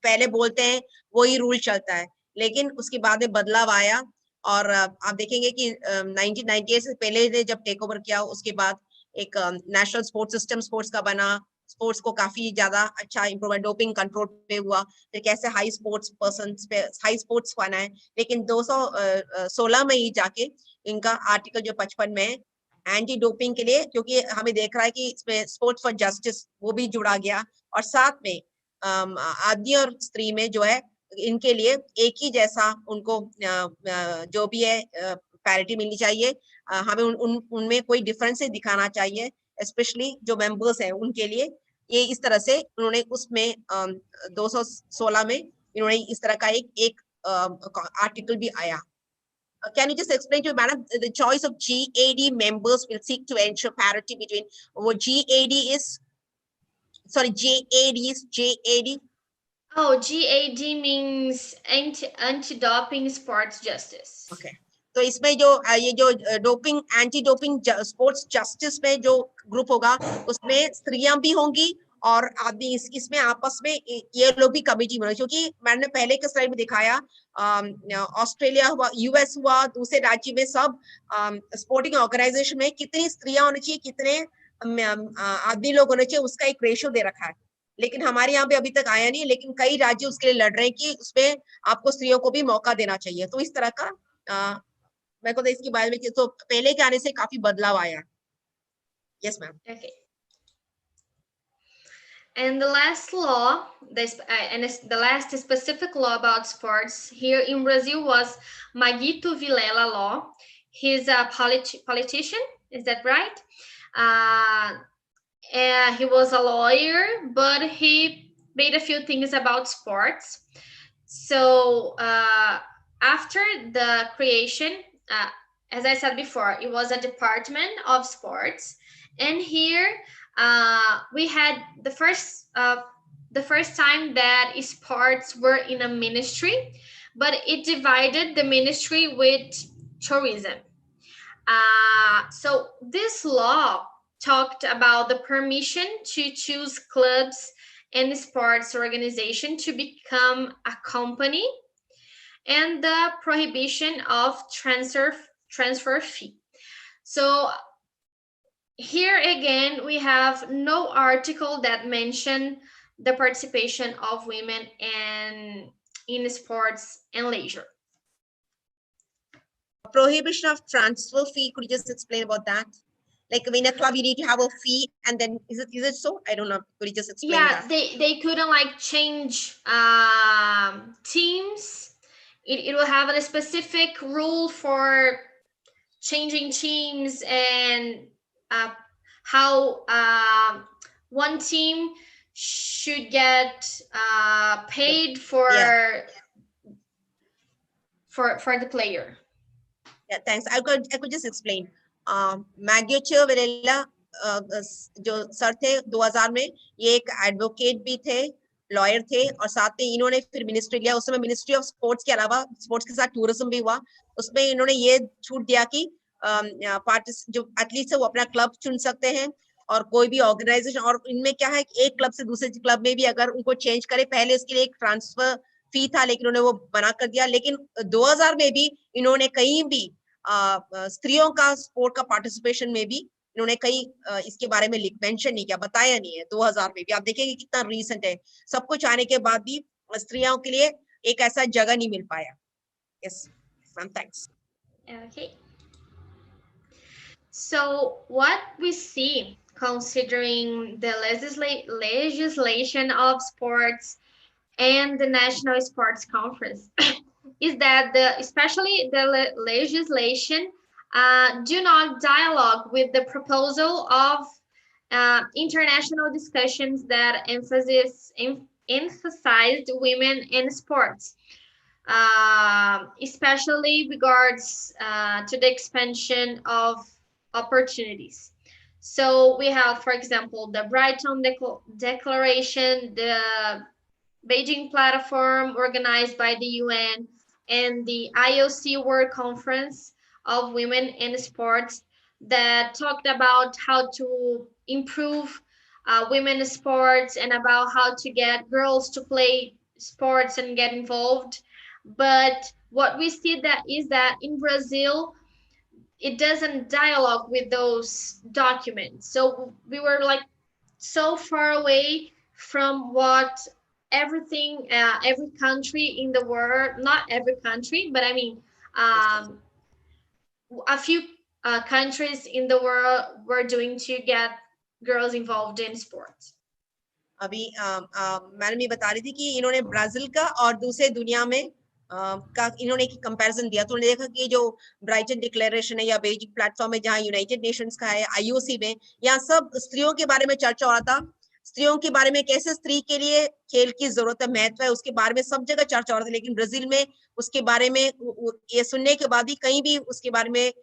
पहले बोलते हैं वही रूल चलता है। लेकिन उसके बाद में बदलाव आया, और आप देखेंगे कि 1998 से पहले ने जब टेक ओवर किया, उसके बाद एक नेशनल स्पोर्ट्स सिस्टम स्पोर्ट्स का बना। स्पोर्ट्स को काफी ज्यादा अच्छा इम्प्रूवमेंट, डोपिंग कंट्रोल पे हुआ, फिर कैसे हाई स्पोर्ट्स पर्सन पे हाई स्पोर्ट्स बना है। लेकिन 216 में ही जाके इनका आर्टिकल जो 55 में एंटी डोपिंग के लिए, क्योंकि हमें देख रहा है कि इसमें स्पोर्ट्स फॉर जस्टिस वो भी जुड़ा गया, और साथ में आदमी और स्त्री में जो है इनके लिए एक ही जैसा उनको जो भी है पैरिटी मिलनी चाहिए। हमें उनमें कोई डिफरेंस दिखाना चाहिए, स्पेशली जो मेंबर्स हैं उनके लिए। ये इस तरह से उन्होंने उसमें 216 में इन्होंने इस तरह का एक आर्टिकल भी आया। Can you just explain to me, madam, the choice of GAD members will seek to ensure parity between what GAD is? Sorry, JAD is JAD. Oh, GAD means anti-doping sports justice. Okay. तो इसमें जो ये जो doping anti doping sports justice में जो group होगा, उसमें स्त्रियां भी होंगी और आदमी इसमें आपस में ये लोग भी कमेटी बने। क्योंकि मैंने पहले के स्लाइड में दिखाया, ऑस्ट्रेलिया हुआ, यूएस हुआ, दूसरे राज्य में सब स्पोर्टिंग ऑर्गेनाइजेशन में कितनी स्त्रियां होनी चाहिए, कितने आदमी लोग होने चाहिए, उसका एक रेशियो दे रखा है। लेकिन हमारे यहाँ पे अभी तक आया नहीं, लेकिन कई राज्य उसके लिए लड़ रहे हैं कि उसमें आपको स्त्रियों को भी मौका देना चाहिए। तो इस तरह का मेरे को तो इसके बारे में तो पहले के आने से काफी बदलाव आया। Yes ma'am. Okay. And the last law, the last specific law about sports here in Brazil was Maguito Vilela law. He's a politician, is that right? He was a lawyer, but he made a few things about sports. So after the creation, as I said before, it was a department of sports, and here we had the first time that sports were in a ministry, but it divided the ministry with tourism. So this law talked about the permission to choose clubs and sports organization to become a company, and the prohibition of transfer fee. So here again, we have no article that mentioned the participation of women in sports and leisure. prohibition of transfer fee. Could you just explain about that? Like in a club, you need to have a fee, and then is it so? I don't know. Could you just explain that? They couldn't like change teams. It will have a specific rule for changing teams and how one team should get paid for the player. Yeah, thanks. I could just explain. मैग्योचर वेरेला जो sir थे 2000 में, ये एक advocate भी थे, lawyer थे, और साथ में इन्होंने फिर मिनिस्ट्री लिया। उस समय मिनिस्ट्री ऑफ स्पोर्ट्स के अलावा स्पोर्ट्स के साथ टूरिज्म भी हुआ। उसमें इन्होंने ये छूट दिया कि जो एथलीट्स है वो अपना क्लब चुन सकते हैं, और कोई भी ऑर्गेनाइजेशन, और इनमें क्या है कि एक क्लब से दूसरे क्लब में भी अगर उनको चेंज करे, पहले उसके लिए एक ट्रांसफर फी था, लेकिन उन्होंने वो बना कर दिया। लेकिन 2000 में भी इन्होंने कहीं भी स्त्रियों का स्पोर्ट का पार्टिसिपेशन में भी इन्होंने कहीं इसके बारे में मेंशन नहीं किया, बताया नहीं है। 2000 में भी आप देखेंगे कितना रीसेंट है। सब कुछ आने के बाद भी स्त्रियों के लिए एक ऐसा जगह नहीं मिल पाया। Yes ma'am, thanks. Okay. So what we see, considering the legislation of sports and the National Sports Conference, is that especially the legislation do not dialogue with the proposal of international discussions that emphasized women in sports, especially regards to the expansion of opportunities. So we have, for example, the Brighton Declaration, the Beijing Platform organized by the UN, and the IOC World Conference of Women in Sports that talked about how to improve women's sports and about how to get girls to play sports and get involved. But what we see that is that in Brazil, it doesn't dialogue with those documents. So we were like so far away from what everything, every country in the world, not every country, but I mean, a few countries in the world were doing to get girls involved in sports. अभी madam ये बता रही थी कि इन्होंने Brazil का और दूसरे दुनिया में का इन्होंने एक कंपैरिजन दिया, तो उन्होंने देखा कि जो ब्राइटन डिक्लेरेशन है या बेजिंग प्लेटफॉर्म है, जहाँ यूनाइटेड नेशंस का है, आईओसी में, यहाँ सब स्त्रियों के बारे में चर्चा हो रहा था। स्त्रियों के बारे में, कैसे स्त्री के लिए खेल की जरूरत है, महत्व है, उसके बारे में सब जगह चर्चा हो रहा था। लेकिन ब्राजील में उसके बारे में ये सुनने के बाद भी कहीं भी उसके बारे में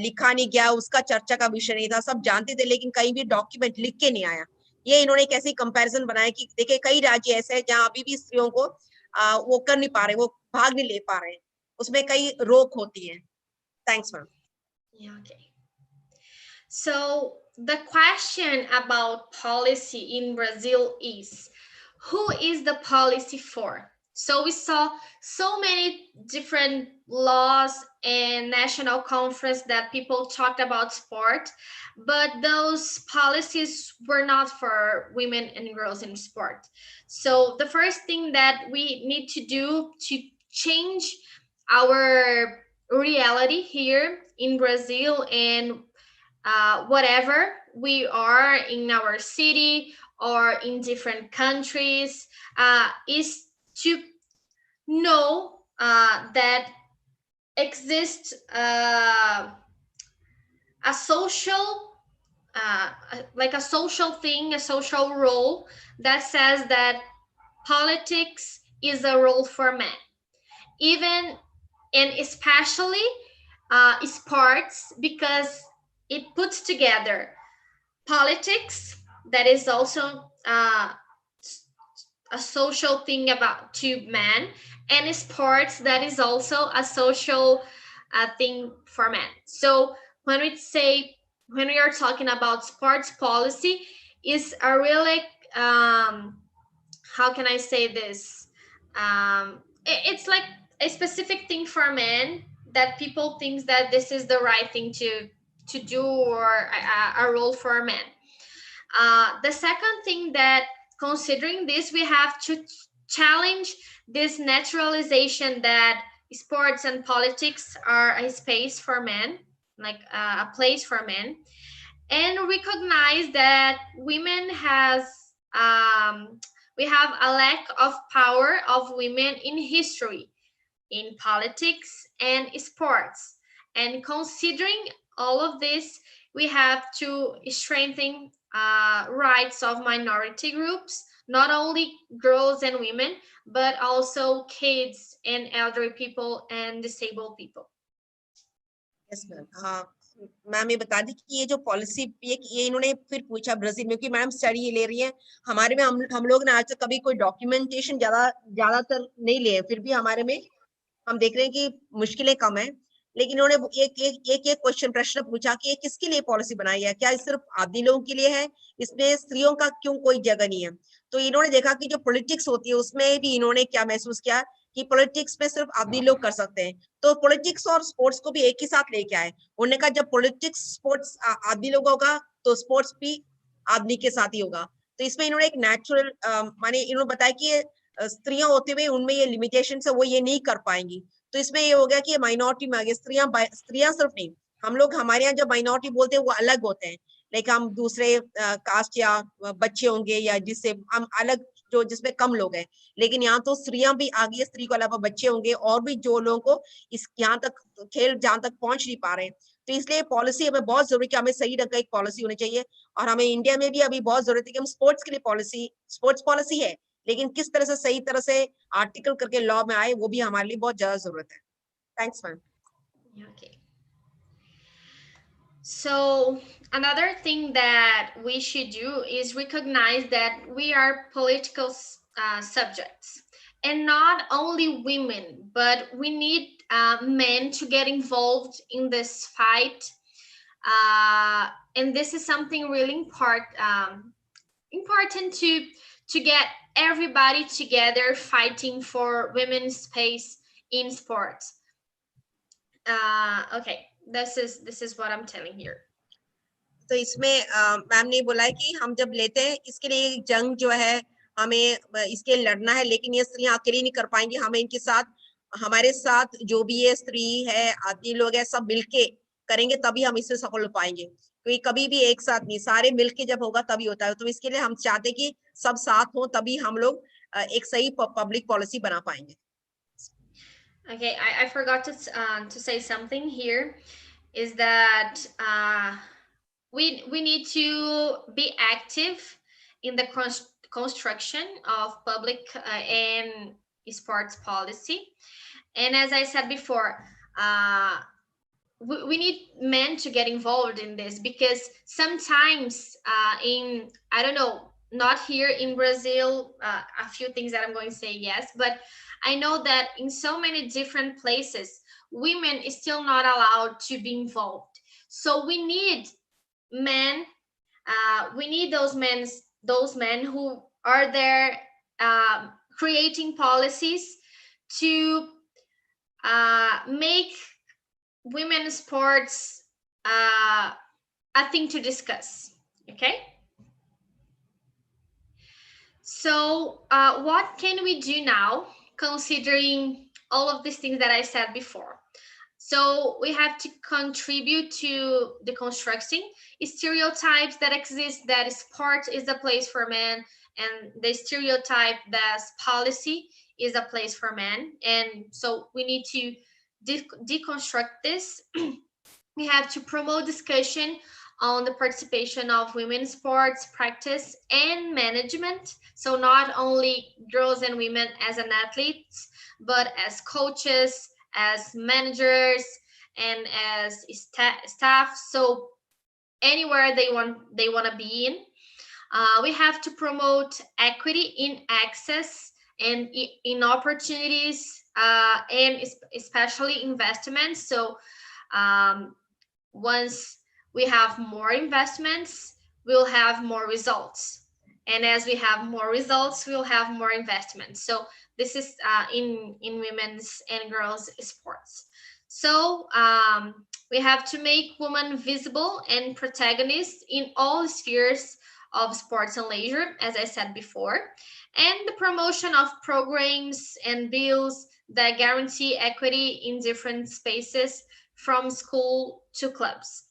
लिखा नहीं गया, उसका चर्चा का विषय नहीं था। सब जानते थे लेकिन कहीं भी डॉक्यूमेंट लिख के नहीं आया। ये इन्होंने एक ऐसी कंपैरिजन बनाया कि देखिए कई राज्य ऐसे हैं जहां अभी भी स्त्रियों को वो कर नहीं पा रहे, वो भाग नहीं ले पा रहे हैं, उसमें कई रोक होती है। Thanks ma'am. Yeah, okay. So the question about policy in Brazil is, who is the policy for? So we saw so many different laws and national conference that people talked about sport, but those policies were not for women and girls in sport. So the first thing that we need to do to change our reality here in Brazil and whatever we are in our city or in different countries is to know that exists a social like a social thing, a social role that says that politics is a role for men, even and especially sports, because it puts together politics, that is also a social thing about to men, and sports, that is also a social thing for men. So when we are talking about sports policy, is a really how can I say this? It's like a specific thing for men that people think that this is the right thing to do, or a role for men. The second thing that, considering this, we have to challenge this naturalization that sports and politics are a space for men, like a place for men, and recognize that women has we have a lack of power of women in history, in politics and sports. And considering all of this, we have to strengthen rights of minority groups, not only girls and women, but also kids and elderly people and disabled people. Yes ma'am. हाँ ma'am, ये बता दी कि ये जो policy ये इन्होंने फिर पूछा ब्राजील में कि मैम स्टडी ये ले रही है हमारे में, हम लोग ने आज तक कभी कोई डॉक्यूमेंटेशन ज्यादातर नहीं लिए, फिर भी हमारे में हम देख रहे हैं कि मुश्किलें कम है। लेकिन उन्होंने एक क्वेश्चन प्रश्न पूछा कि ये किसके लिए पॉलिसी बनाई है, क्या सिर्फ आदमी लोगों के लिए है, इसमें स्त्रियों का क्यों कोई जगह नहीं है। तो इन्होंने देखा कि जो पॉलिटिक्स होती है उसमें भी इन्होंने क्या महसूस किया कि पॉलिटिक्स में सिर्फ आदमी लोग कर सकते हैं, तो पॉलिटिक्स और स्पोर्ट्स को भी एक ही साथ लेके आए। उन्होंने कहा जब पॉलिटिक्स स्पोर्ट्स आदमी लोग होगा तो स्पोर्ट्स भी आदमी के साथ ही होगा। तो इसमें इन्होंने एक नेचुरल माने इन्होंने बताया कि ये स्त्रियां होते हुए उनमें ये लिमिटेशन है, वो ये नहीं कर पाएंगी। तो इसमें ये हो गया कि माइनॉरिटी में आ गया, स्त्रियां सिर्फ नहीं, हम लोग हमारे यहाँ जब माइनॉरिटी बोलते हैं वो अलग होते हैं, लाइक हम दूसरे कास्ट या बच्चे होंगे या जिससे हम अलग जो जिसमें कम लोग हैं, लेकिन यहाँ तो स्त्रियां भी आ गई है, स्त्री को अलावा बच्चे होंगे और भी जो लोगों को इस यहाँ तक खेल जहाँ तक पहुंच नहीं पा रहे हैं। तो इसलिए पॉलिसी हमें बहुत जरूरी कि हमें सही ढंग का एक पॉलिसी होनी चाहिए, और हमें इंडिया में भी अभी बहुत जरूरत है कि हम स्पोर्ट्स के लिए स्पोर्ट्स पॉलिसी है, लेकिन किस तरह से सही तरह से आर्टिकल करके लॉ में आए वो भी हमारे लिए बहुत ज्यादा जरूरत है। Thanks ma'am. Okay. So another thing that we should do is recognize that we are political subjects, and not only women, but we need men to get involved in this fight. And this is something really important to get everybody together fighting for women's space in sports. Okay, this is what I'm telling here. तो इसमें ma'am ने बोला है कि हम जब लेते हैं इसके लिए एक जंग जो है हमें इसके लड़ना है, लेकिन ये स्त्रियां अकेली नहीं कर पाएंगी, हमें इनके साथ हमारे साथ जो भी ये स्त्री है आदमी लोग है सब मिलके करेंगे तभी हम इससे सफल हो पाएंगे, क्योंकि कभी भी एक साथ नहीं, सारे मिलके जब होगा तभी होता है। तो इसके लिए हम चाहते कि सब साथ हो तभी हम लोग एक सही पब्लिक पॉलिसी बना पाएंगे। Okay, I forgot to say something here, is that we need to be active in the construction of public and sports policy. And as I said before, we need men to get involved in this, because sometimes in, I don't know, not here in Brazil, a few things that I'm going to say, yes, but I know that in so many different places, women is still not allowed to be involved. So we need men, we need those men who are there creating policies to make women's sports a thing to discuss. Okay, so what can we do now, considering all of these things that I said before? So we have to contribute to deconstructing stereotypes that exist, that sport is a place for men, and the stereotype that policy is a place for men. And so we need to deconstruct this. We have to promote discussion on the participation of women in sports practice and management. So not only girls and women as an athletes, but as coaches, as managers, and as staff. So anywhere they want to be in. We have to promote equity in access and in opportunities, and especially investments. So once we have more investments, we'll have more results. And as we have more results, we'll have more investments. So this is in women's and girls sports. So we have to make women visible and protagonists in all spheres of sports and leisure, as I said before, and the promotion of programs and bills that guarantee equity in different spaces from school to clubs.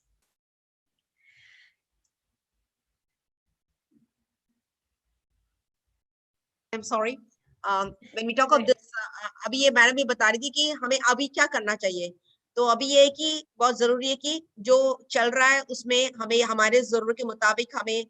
I'm sorry. When we talk of this, अभी ये madam भी बता रही थी कि हमें अभी क्या करना चाहिए. तो अभी ये है कि बहुत जरूरी है कि जो चल रहा है उसमें हमें हमारे जरूरत के मुताबिक हमें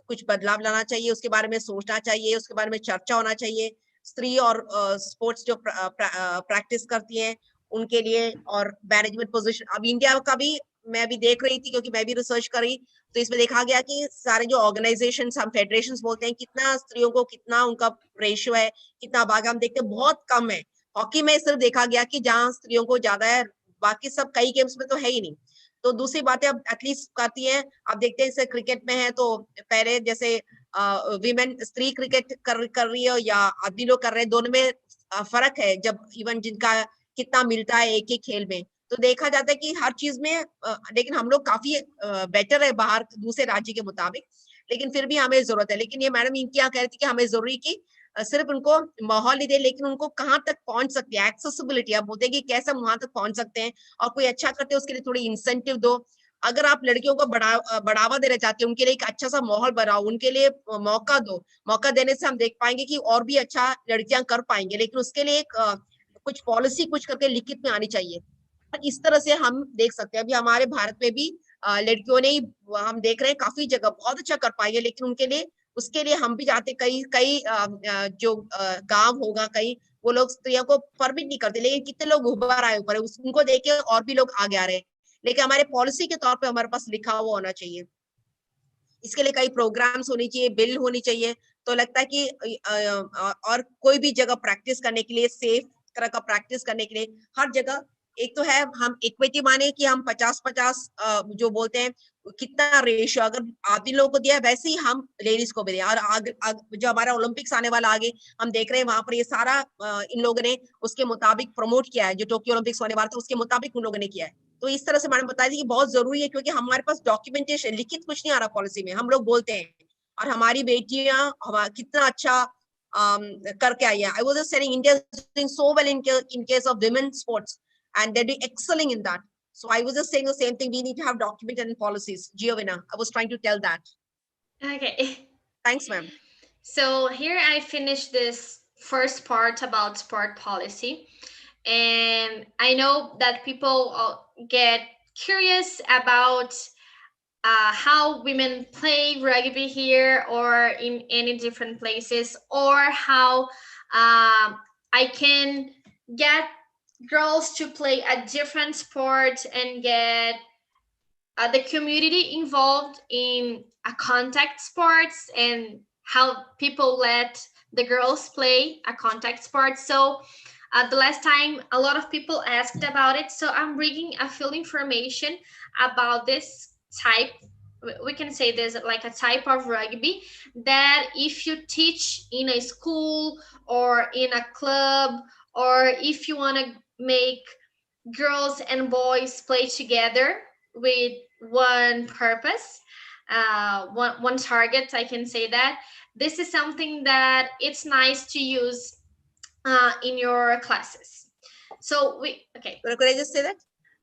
कुछ बदलाव लाना चाहिए, उसके बारे में सोचना चाहिए, उसके बारे में चर्चा होना चाहिए. स्त्री और स्पोर्ट्स जो प्रैक्टिस करती हैं उनके लिए, और मैनेजमेंट पोजीशन अब इंडिया का भी मैं अभी देख रही थी क्योंकि मैं भी रिसर्च कर रही, तो इसमें देखा गया कि सारे जो ऑर्गेनाइजेशन हम फेडरेशन बोलते हैं, कितना स्त्रियों को कितना उनका रेशियो है, कितना भाग हम देखते हैं बहुत कम है. हॉकी में सिर्फ देखा गया कि जहाँ स्त्रियों को ज्यादा है, बाकी सब कई गेम्स में तो है ही नहीं. तो दूसरी बातें अब एथलीट्स करती हैं. अब देखते हैं जैसे क्रिकेट में है तो पहले जैसे विमेन स्त्री क्रिकेट कर रही है या आदमी लोग कर रहे हैं, दोनों में फर्क है. जब इवन जिनका कितना मिलता है एक ही खेल में, तो देखा जाता है कि हर चीज में लेकिन हम लोग काफी बेटर है बाहर दूसरे राज्य के मुताबिक, लेकिन फिर भी हमें जरूरत है. लेकिन ये मैडम इनकी यहाँ कह रही थी कि हमें जरूरी की सिर्फ उनको माहौल नहीं दे, लेकिन उनको कहाँ तक पहुंच सकते हैं, एक्सेसिबिलिटी. आप बोलते हैं कि कैसे हम वहां तक पहुंच सकते हैं, और कोई अच्छा करते हैं उसके लिए थोड़ी इंसेंटिव दो. अगर आप लड़कियों को बढ़ावा देना चाहते हैं, उनके लिए एक अच्छा सा माहौल बनाओ, उनके लिए मौका दो. मौका देने से हम देख पाएंगे कि और भी अच्छा लड़कियां कर पाएंगे, लेकिन उसके लिए एक कुछ पॉलिसी कुछ करके लिखित में आनी चाहिए. इस तरह से हम देख सकते हैं. अभी हमारे भारत में भी लड़कियों ने हम देख रहे हैं काफी जगह बहुत अच्छा कर पाएंगे, लेकिन उनके लिए उसके लिए हम भी चाहते, कई कई जो गांव होगा, कई वो लोग स्त्रियों को परमिट नहीं करते, लेकिन कितने लोग उभर आए ऊपर, उनको देख के और भी लोग आगे आ रहे हैं. लेकिन हमारे पॉलिसी के तौर पे हमारे पास लिखा हुआ होना चाहिए. इसके लिए कई प्रोग्राम्स होनी चाहिए, बिल होनी चाहिए. तो लगता है कि और कोई भी जगह प्रैक्टिस करने के लिए, सेफ तरह का प्रैक्टिस करने के लिए हर जगह एक तो है, हम इक्विटी माने कि हम 50-50 जो बोलते हैं कितना रेशियो अगर आदमी लोगों को दिया है, वैसे ही हम लेडीज को भी दिया. और आगे जो हमारा ओलंपिक्स आने वाला आगे हम देख रहे हैं, वहां पर ये सारा इन लोगों ने उसके मुताबिक प्रमोट किया है. जो टोक्यो ओलंपिक्स होने वाला था उसके मुताबिक उन लोगों ने किया है. तो इस तरह से मैंने बताया थी कि बहुत जरूरी है, क्योंकि हमारे पास डॉक्यूमेंटेशन लिखित कुछ नहीं आ रहा पॉलिसी में. हम लोग बोलते हैं और हमारी बेटियां कितना अच्छा करके आई है. I was just saying India is doing so well in case of women sports and they're doing excelling in that. So I was just saying the same thing. We need to have documented and policies. Giovanna, I was trying to tell that. Okay. Thanks, ma'am. So here I finished this first part about sport policy. And I know that people get curious about how women play rugby here or in any different places, or how I can get girls to play a different sport and get the community involved in a contact sports, and how people let the girls play a contact sport. So the last time a lot of people asked about it, so I'm bringing a full information about this type. We can say there's like a type of rugby that if you teach in a school or in a club, or if you want to make girls and boys play together with one purpose, one target, I can say that this is something that it's nice to use in your classes. So okay. Could I just say that?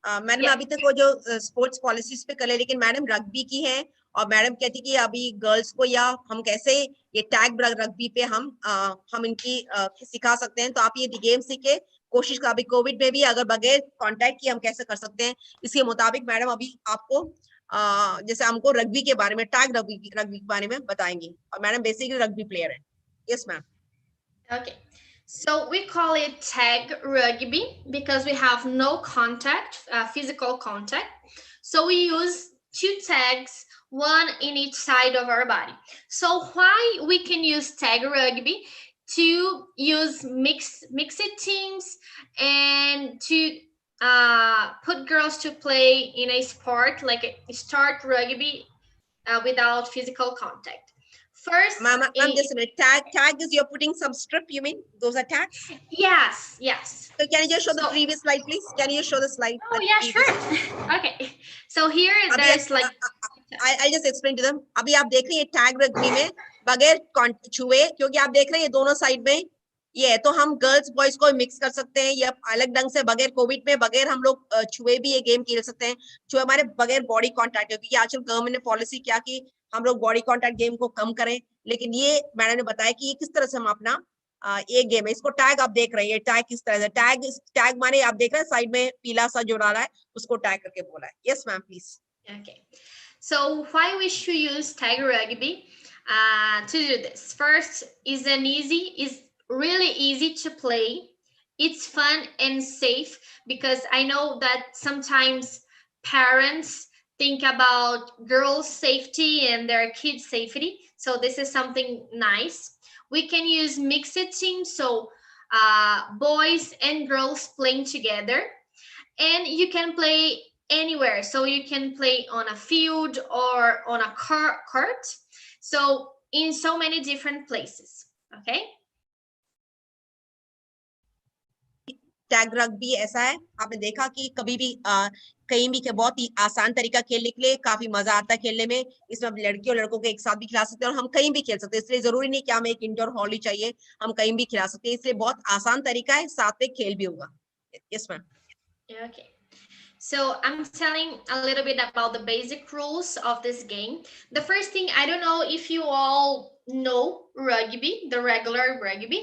Madam अभी तक वो जो sports policies पे कर, लेकिन madam rugby की है, और मैडम कहती कि अभी गर्ल्स को या हम कैसे ये टैग रग्बी पे हम इनकी सिखा सकते हैं. तो आप ये गेम सीखे कोशिश कर, अभी कोविड में भी अगर बगैर कांटेक्ट किए हम कैसे कर सकते हैं, इसके मुताबिक मैडम अभी आपको जैसे हमको रग्बी के बारे में, टैग रग्बी के बारे में बताएंगी. और मैडम बेसिकली रग्बी प्लेयर है. Yes ma'am. Okay. So we call it tag rugby because we have no contact, physical contact. So we use 2 tags, one in each side of our body. So why we can use tag rugby? To use mixed teams and to put girls to play in a sport like a start rugby without physical contact. First, ma'am, just a minute. Tag is you're putting some strip, you mean? Those are tags? Yes. So can you just show the previous slide, please? Can you show the slide? Oh, yeah, sure. Okay. So here there's like... I just explain to them. अभी आप देख रहे हैं tag rugby में बगैर छुए, क्योंकि आप देख रहे हैं दोनों साइड में ये है, तो हम गर्ल्स बॉयज को मिक्स कर सकते हैं या अलग ढंग से बगैर कोविड में बगैर हम लोग छुए भी ये गेम खेल सकते हैं, छुए हमारे बगैर बॉडी कांटेक्ट, क्योंकि आजकल गवर्नमेंट ने पॉलिसी किया कि हम लोग बॉडी कांटेक्ट गेम को कम करें, लेकिन ये मैडम ने बताया कि ये किस तरह से हम अपना एक गेम है, इसको टैग आप देख रहे हैं, ये टैग किस तरह से टैग माने आप देख रहे हैं साइड में पीला सा जो डाला है उसको टैग करके बोला है. Yes ma'am please. Okay, so why we should use tag rugby to do this? First, is really easy to play. It's fun and safe because I know that sometimes parents think about girls' safety and their kids' safety. So this is something nice. We can use mixed teams, so boys and girls playing together, and you can play anywhere. So you can play on a field or on a court. So in so many different places. Okay. Tag rugby ऐसा है, आपने देखा कि कभी भी कहीं भी बहुत ही आसान तरीका खेलने के लिए, काफी मजा आता है खेलने में. इसमें हम लड़कियों और लड़कों को एक साथ भी खिला सकते हैं और हम कहीं भी खेल सकते हैं, इसलिए जरूरी नहीं कि हमें एक इंडोर हॉल ही चाहिए, हम कहीं भी खिला सकते हैं, इसलिए बहुत आसान तरीका है, साथ में खेल भी होगा. Yes ma'am. Okay. So I'm telling a little bit about the basic rules of this game. The first thing, I don't know if you all know rugby, the regular rugby,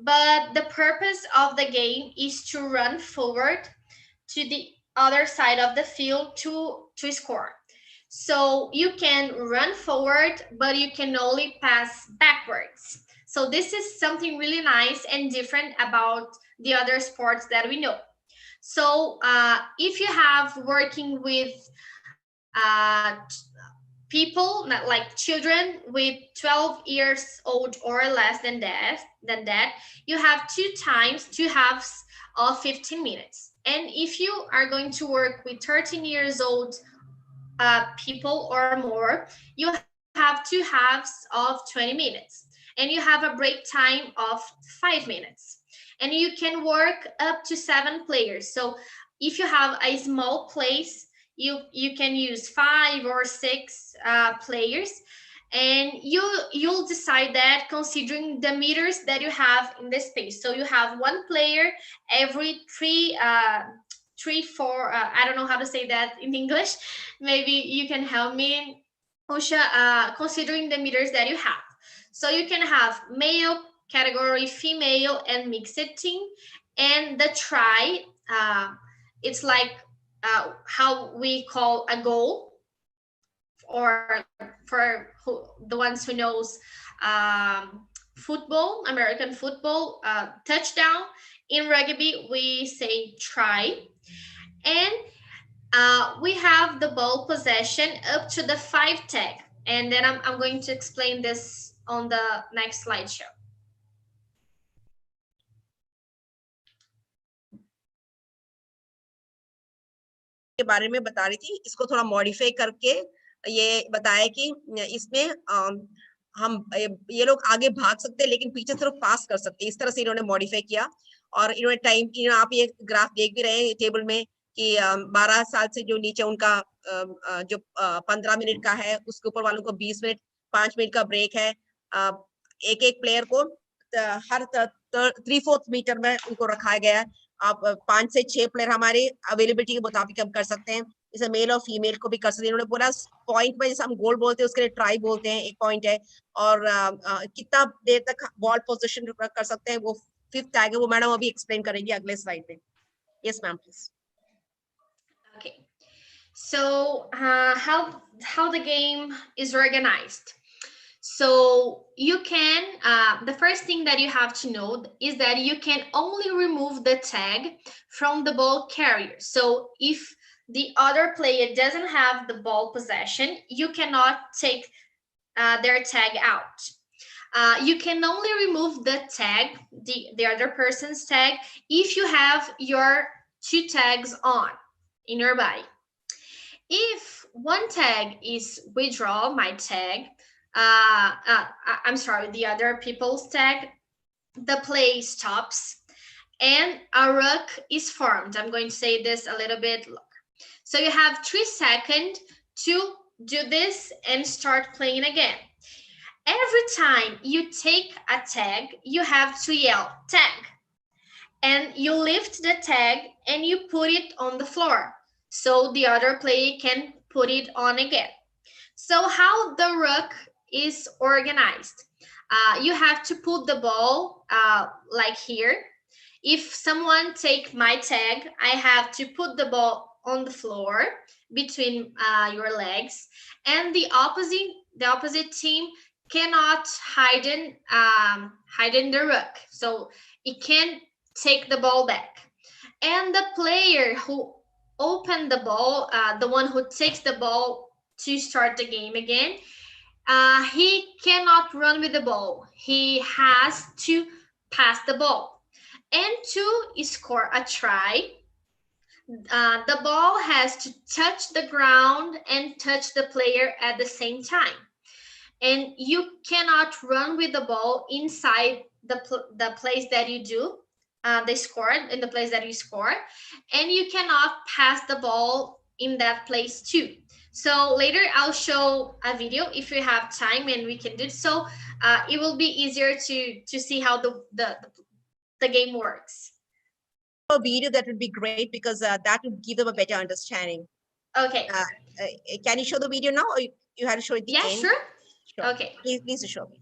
but the purpose of the game is to run forward to the other side of the field to score. So you can run forward, but you can only pass backwards. So this is something really nice and different about the other sports that we know. So if you have working with people, not like children with 12 years old or less than that, you have 2 times, 2 halves of 15 minutes. And if you are going to work with 13 years old people or more, you have 2 halves of 20 minutes. And you have a break time of 5 minutes. And you can work up to 7 players. So if you have a small place, you can use 5 or 6 players, and you'll decide that considering the meters that you have in the space. So you have 1 player every 3, 4. I don't know how to say that in English. Maybe you can help me, Usha, considering the meters that you have. So you can have male category, female, and mixed team. And the try, it's like how we call a goal, or for the ones who knows football, American football, touchdown. In rugby, we say try. And we have the ball possession up to the 5 tag. And then I'm going to explain this on the next slideshow. के बारे में बता रही थी, इसको थोड़ा modify करके ये बताया कि इसमें हम ये लोग आगे भाग सकते हैं लेकिन पीछे सिर्फ पास कर सकते हैं, इस तरह से इन्होंने मॉडिफाई किया. और इन्होंने टाइम की, आप ये ग्राफ देख भी रहे हैं टेबल में कि 12 साल से जो नीचे उनका जो 15 मिनट का है, उसके ऊपर वालों को 20 मिनट, 5 मिनट का ब्रेक है. एक एक प्लेयर को हर 3/4 मीटर में उनको रखा गया है. आप 5 से 6 प्लेयर हमारे अवेलेबिलिटी के मुताबिक हम कर सकते हैं, जैसे मेल और फीमेल को भी कर सकते हैं. इन्होंने बोला पॉइंट में, जैसे हम गोल बोलते हैं उसके लिए ट्राई बोलते हैं, एक पॉइंट है. और कितना देर तक बॉल पोजीशन कर सकते हैं, वो 5th टैग है, वो मैडम अभी एक्सप्लेन करेंगे अगले स्लाइड में. Yes ma'am please. Okay, so how the game is organized. So you can, the first thing that you have to know is that you can only remove the tag from the ball carrier. So if the other player doesn't have the ball possession, you cannot take their tag out. You can only remove the tag, the other person's tag, if you have your 2 tags on in your body. If one tag is withdraw, my tag, I'm sorry, the other people's tag, the play stops and a rook is formed. I'm going to say this a little bit longer. So you have 3 seconds to do this and start playing again. Every time you take a tag, you have to yell tag. And you lift the tag and you put it on the floor so the other player can put it on again. So how the Rook is organized. You have to put the ball like here. If someone take my tag, I have to put the ball on the floor between your legs, and the opposite team cannot hide in the Rook, so it can take the ball back. And the player who opened the ball, the one who takes the ball to start the game again, he cannot run with the ball. He has to pass the ball. And to score a try, the ball has to touch the ground and touch the player at the same time. And you cannot run with the ball inside the place that you do they scored, in the place that you score, and you cannot pass the ball in that place too. So later I'll show a video if you have time and we can do so. It will be easier to see how the game works. A video, that would be great, because that would give them a better understanding. Okay. Can you show the video now, or you have to show it at the end? Sure. Sure. Okay. Please show me.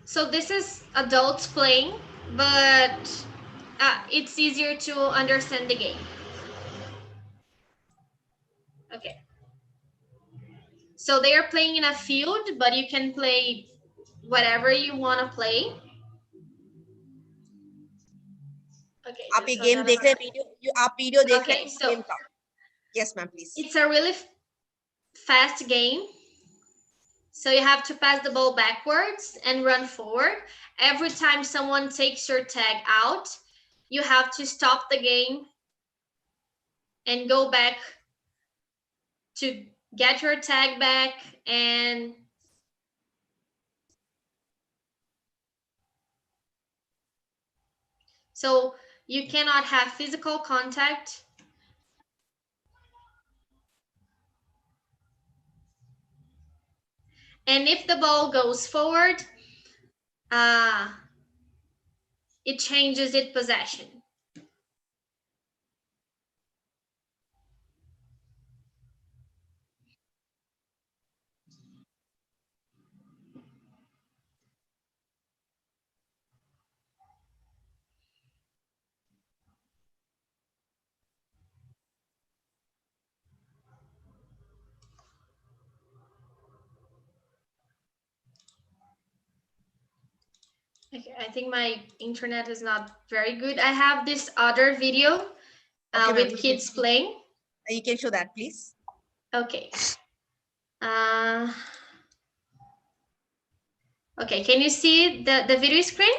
So this is adults playing, but it's easier to understand the game. Okay. So they are playing in a field, but you can play whatever you want to play. Okay. आप ये game देख रहे हैं, video, आप video देख रहे हैं, so game का. Yes, ma'am, please. It's a really fast game. So you have to pass the ball backwards and run forward. Every time someone takes your tag out, you have to stop the game and go back to get your tag back. And so you cannot have physical contact. And if the ball goes forward, it changes its possession. Okay, I think my internet is not very good. I have this other video with kids playing. You can show that, please. Okay. Okay, can you see the video screen?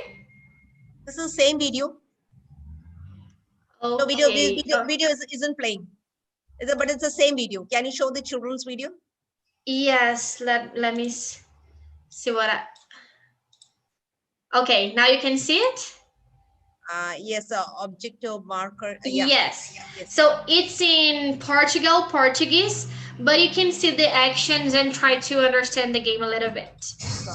This is the same video. Okay. No, video isn't playing. But it's the same video. Can you show the children's video? Yes, let me see what I... Okay, now you can see it? Yes, objective marker. Yes. So it's in Portuguese, but you can see the actions and try to understand the game a little bit. Sure.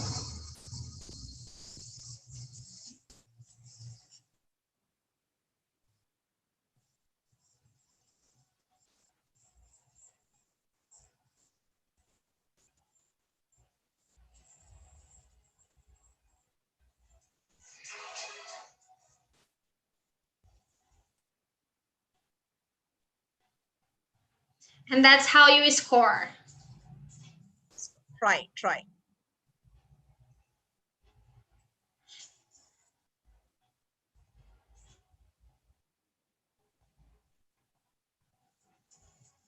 And that's how you score. Try.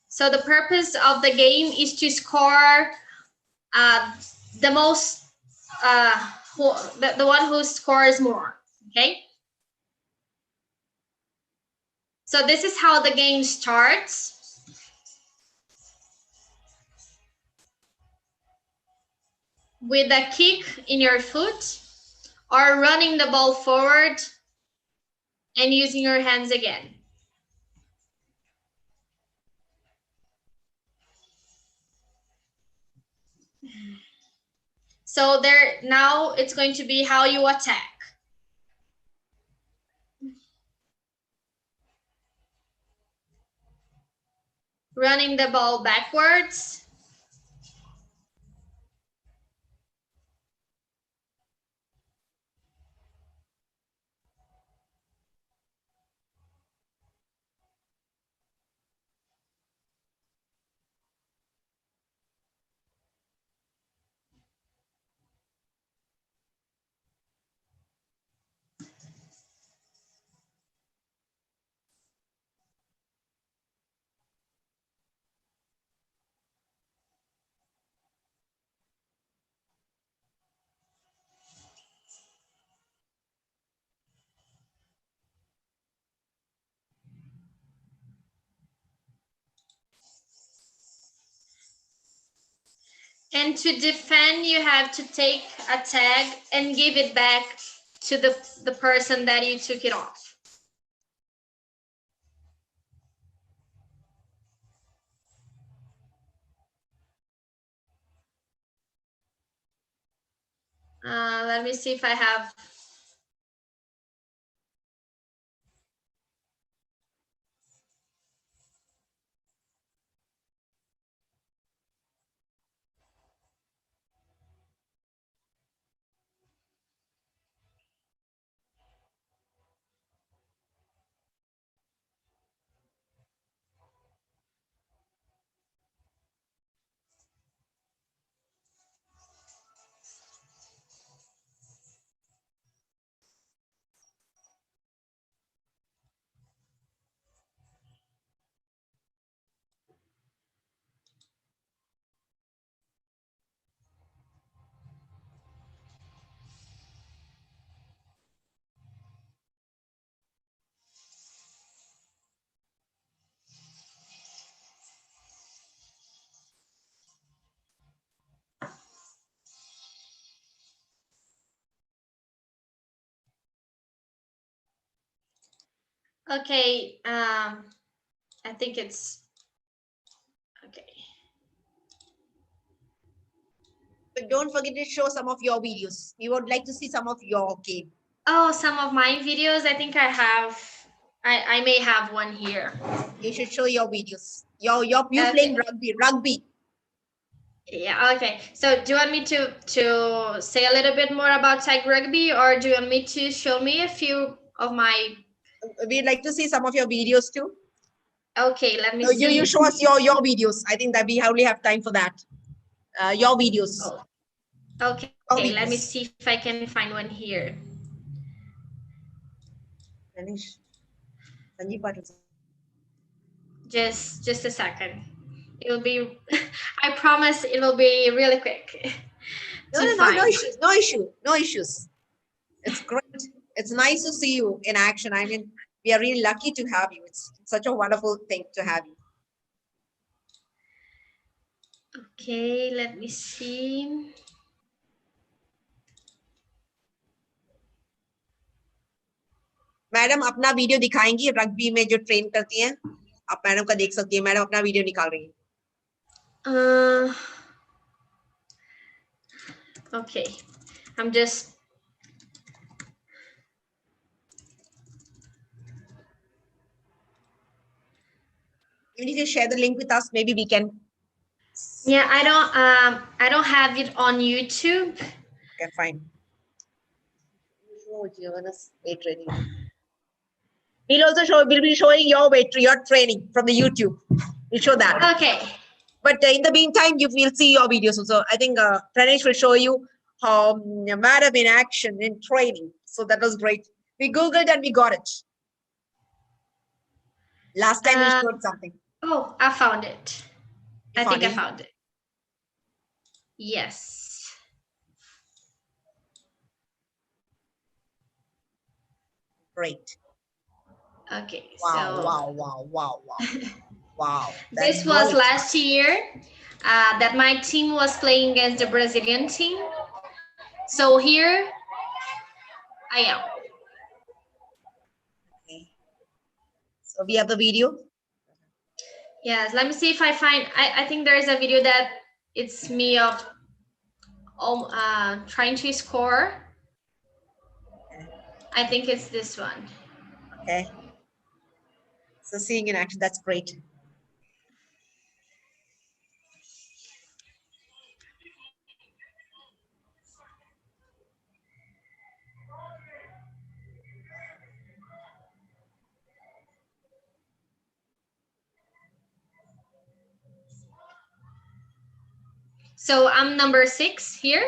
So the purpose of the game is to score the most, the one who scores more, okay? So this is how the game starts. With a kick in your foot or running the ball forward and using your hands again. So there, now it's going to be how you attack. Running the ball backwards. And to defend, you have to take a tag and give it back to the person that you took it off. Let me see if I have. Okay, I think it's okay. But don't forget to show some of your videos. We would like to see some of your game. Oh, some of my videos. I think I have. I may have one here. You should show your videos. You playing rugby. Yeah. Okay. So, do you want me to say a little bit more about tag rugby, or do you want me to show me a few of my? We'd like to see some of your videos too. Okay. Let me So see. you show us your videos. I think that we hardly have time for that. Your videos. Oh. Okay. Your Let me videos. see if I can find one here. Manish. Just a second. It will be. I promise it will be really quick. No issues. No issues. It's great. It's nice to see you in action. I mean, we are really lucky to have you. It's such a wonderful thing to have you. Okay, let me see. Madam अपना video दिखाएंगी rugby में जो train करती हैं आप madam का देख सकती हैं मैडम अपना वीडियो निकाल रही हैं Okay, I'm just. You need to share the link with us. Maybe we can. Yeah, I don't have it on YouTube. Okay, fine. We'll also show. We'll be showing your training from the YouTube. We'll show that. Okay. But in the meantime, you will see your videos also. I think Pranesh will show you how madam in action in training. So that was great. We Googled and we got it. Last time we showed something. Oh, I found it. I think I found it. Yes. Great. Okay. Wow. Wow. This was last year that my team was playing against the Brazilian team. So here I am. Okay. So we have the video. Yes, let me see if I find. I think there is a video that it's me of trying to score. Okay. I think it's this one. Okay. So seeing in action, that's great. So I'm number 6 here.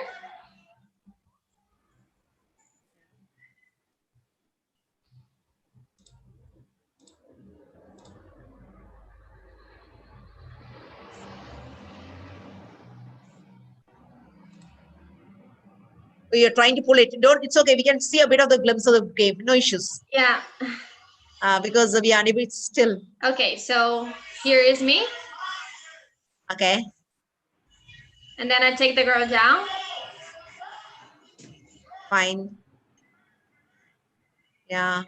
You're trying to pull it. Don't. It's okay. We can see a bit of the glimpse of the game. No issues. Yeah. Because we are unable to still. Okay, so here is me. Okay. And then I take the girl down. Fine. Yeah.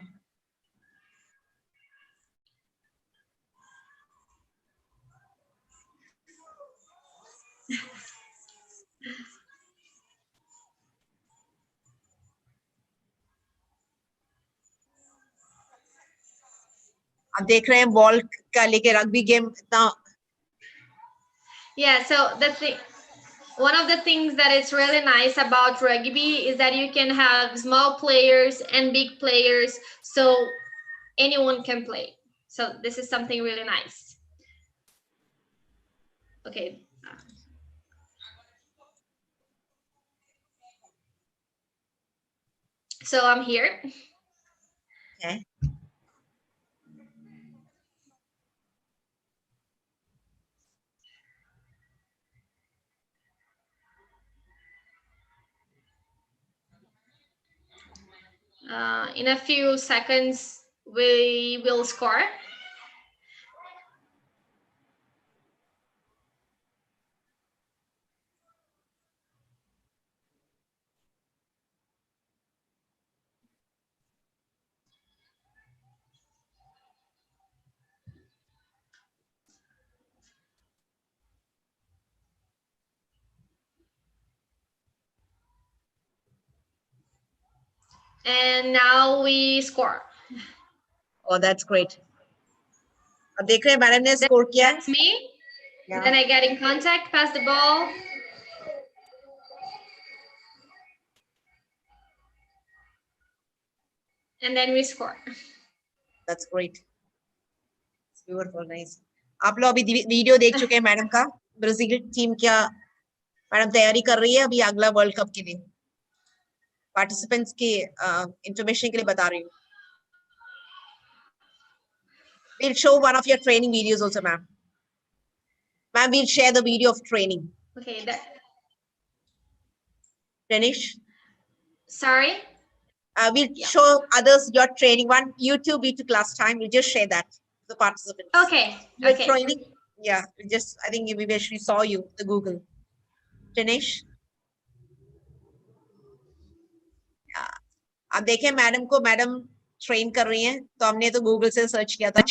अब देख रहे हैं ball का लेके rugby game इतना. Yeah, so one of the things that is really nice about rugby is that you can have small players and big players, so anyone can play. So this is something really nice. Okay. So I'm here. Okay. In a few seconds, we will score. And now we score. Oh, that's great. अब देख रहे हैं madam ने score किया है. That's me. Yeah. Then I get in contact, pass the ball. And then we score. That's great. It's beautiful, nice. आप लोग अभी वीडियो देख चुके हैं मैडम का. ब्राजील टीम क्या मैडम तैयारी कर रही है अभी अगला वर्ल्ड कप के लिए. पार्टिसिपेंट्स की इंफॉर्मेशन के लिए बता रही हूँ. We'll show one of your training videos also, ma'am. Ma'am, we'll share the video of training. Okay. Finish. Sorry? We'll show others your training. One YouTube we took last time. We'll just share that to the participants. Okay. Your Okay. training. Yeah, I think we actually saw you, the Google. Finish. Yeah. अब देखें madam को madam train कर रही हैं तो हमने तो Google से सर्च किया था.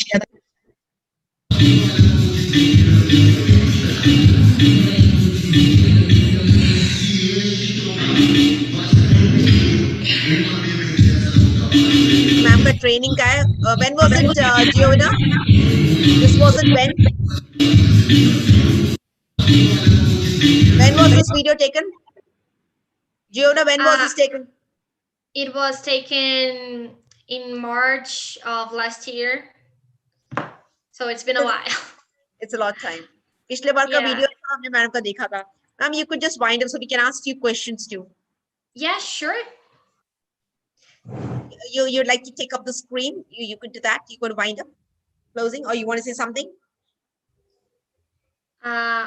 मैम का ट्रेनिंग का है. When was it, Giovanna? This was it when? When was this video taken? Giovanna, when was this taken? It was taken in March of last year. So it's been a while. It's a lot of time. पिछले बार का video हमने madam का देखा था. Ma'am, you could just wind up so we can ask you questions too. Yeah, sure. You'd like to take up the screen? You could do that. You could wind up, closing, or you want to say something?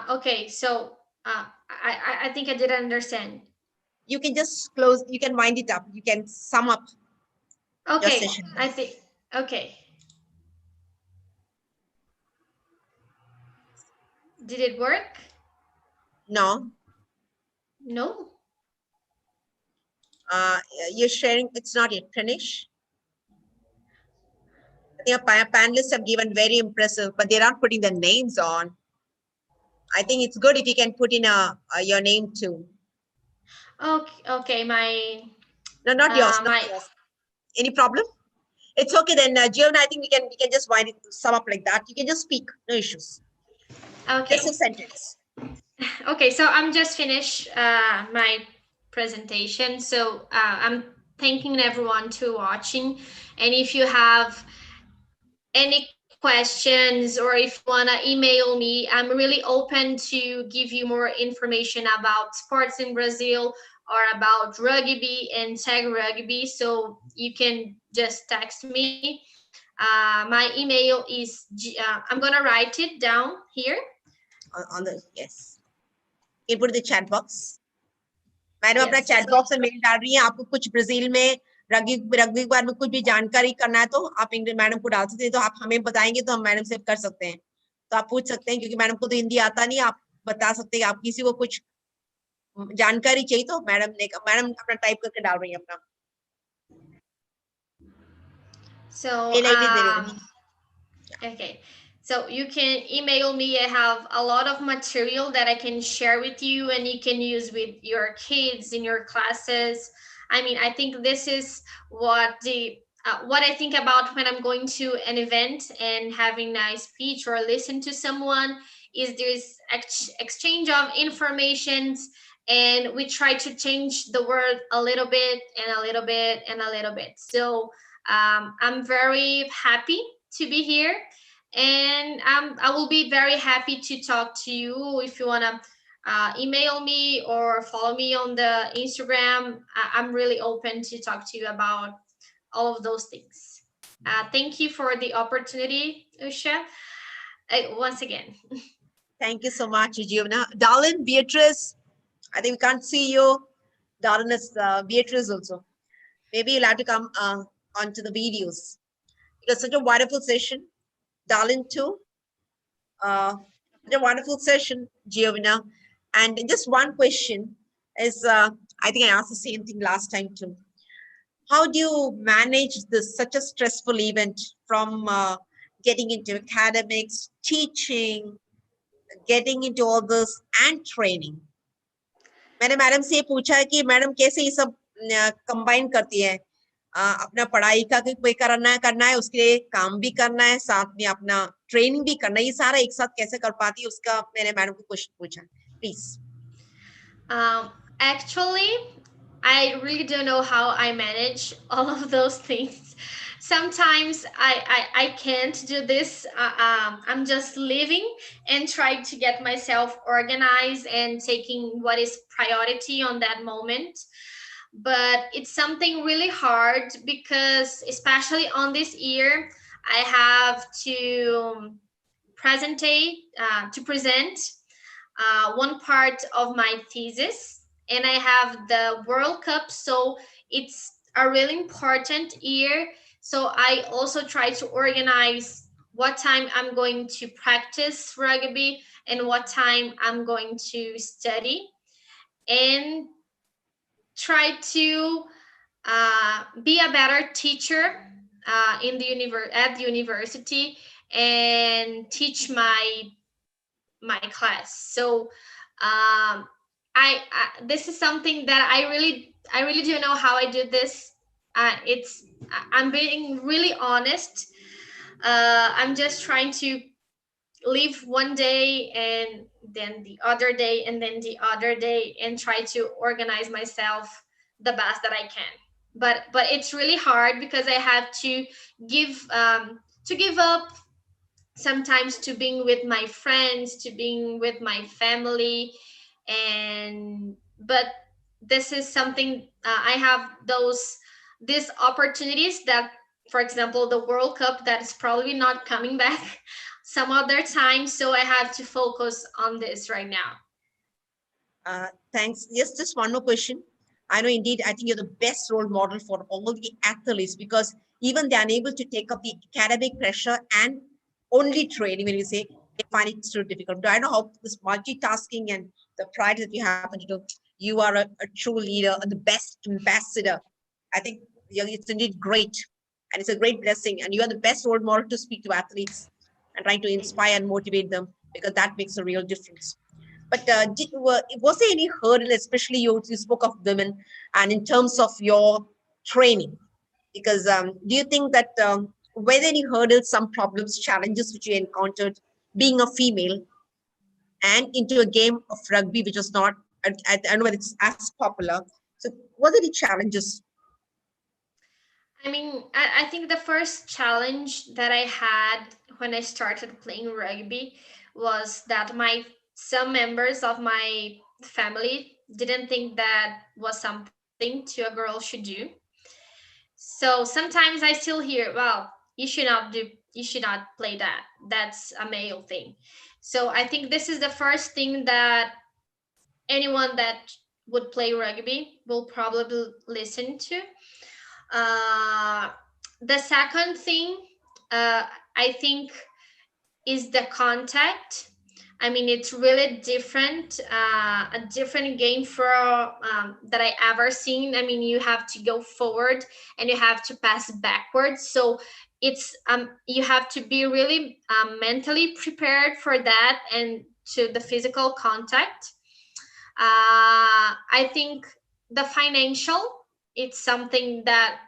Okay, so I think I didn't understand. You can just close. You can wind it up. You can sum up. Okay, your session. I think. Okay. Did it work? No. No. You're sharing. It's not yet finished. I think our panelists have given very impressive, but they're not putting the names on. I think it's good if you can put in your name too. Okay, my No, not yours, not my yours. Any problem? It's okay then, Giovanna. I think we can just wind it sum up like that. You can just speak, no issues. okay. Just a sentence. Okay, so I'm just finished my presentation. So I'm thanking everyone to watching, and if you have any questions or if you want to email me, I'm really open to give you more information about sports in Brazil or about rugby and tag rugby. So you can just text me. My email is I'm gonna write it down here. On the, yes. You put the chat box. Madam अपना Yes. Chat box में mail डाल रही है. आपको कुछ Brazil में rugby के बारे में कुछ भी जानकारी करना है तो आप मैडम को डाल सकते हैं. तो आप हमें बताएंगे तो हम मैडम से कर सकते हैं. तो आप पूछ सकते हैं क्योंकि मैडम को तो हिंदी आता नहीं. आप बता सकते हैं. आप किसी को कुछ जानकारी चाहिए तो मैडम अपना टाइप करके डाल रही है अपना. So मेल आईडी दे रही है. okay. So you can email me. I have a lot of material that I can share with you and you can use with your kids in your classes. I mean, I think this is what I think about when I'm going to an event and having a speech or listen to someone is there's exchange of informations and we try to change the word a little bit and a little bit and a little bit. So I'm very happy to be here and I will be very happy to talk to you if you want to email me or follow me on the Instagram. I'm really open to talk to you about all of those things. Thank you for the opportunity, Usha. Once again. Thank you so much, Giovanna. Darlene, Beatrice, I think we can't see you. Darlene is Beatrice also. Maybe you'll have to come onto the videos. It was such a wonderful session. Darlene too. Such a wonderful session, Giovanna. And just one question is, I think I asked the same thing last time too. How do you manage this such a stressful event from getting into academics, teaching, getting into all this and training? मैंने madam से ये पूछा है कि madam कैसे ये सब combine करती है. अपना पढ़ाई का भी करना है उसके लिए काम भी करना है साथ में अपना ट्रेनिंग भी करना है. ये सारा एक साथ कैसे कर पाती है उसका मैंने मैडम को क्वेश्चन पूछा. Please. Actually, I really don't know how I manage all of those things. Sometimes I can't do this. I'm just living and trying to get myself organized and taking what is priority on that moment. But it's something really hard because, especially on this year, I have to present one part of my thesis and I have the World Cup, so it's a really important year. So I also try to organize what time I'm going to practice rugby and what time I'm going to study and try to be a better teacher at the university and teach my class. So this is something that I really don't know how I do this. I'm being really honest. I'm just trying to live one day and then the other day and then the other day and try to organize myself the best that I can. But it's really hard because I have to give up sometimes to being with my friends, to being with my family, and but this is something I have these opportunities that, for example, the World Cup that is probably not coming back some other time, so I have to focus on this right now. Thanks. Yes, just one more question. I know indeed, I think you're the best role model for all the athletes because even they're unable to take up the academic pressure and only training when you say they find it so difficult. I know how this multitasking and the pride that you happen to do. You are a true leader, the best ambassador. I think it's indeed great. And it's a great blessing. And you are the best role model to speak to athletes and trying to inspire and motivate them because that makes a real difference. But was there any hurdle, especially you spoke of women, and in terms of your training? Because do you think that were there any hurdles, some problems, challenges which you encountered being a female and into a game of rugby, which was not, I don't know whether it's as popular. So what are the challenges? I mean, I think the first challenge that I had when I started playing rugby was that some members of my family didn't think that was something to a girl should do. So sometimes I still hear, well, you should not play that. That's a male thing. So I think this is the first thing that anyone that would play rugby will probably listen to. The second thing, I think, is the contact. I mean, it's really different, a different game for that I ever seen. I mean, you have to go forward and you have to pass backwards. So it's you have to be really mentally prepared for that and to the physical contact. I think the financial, it's something that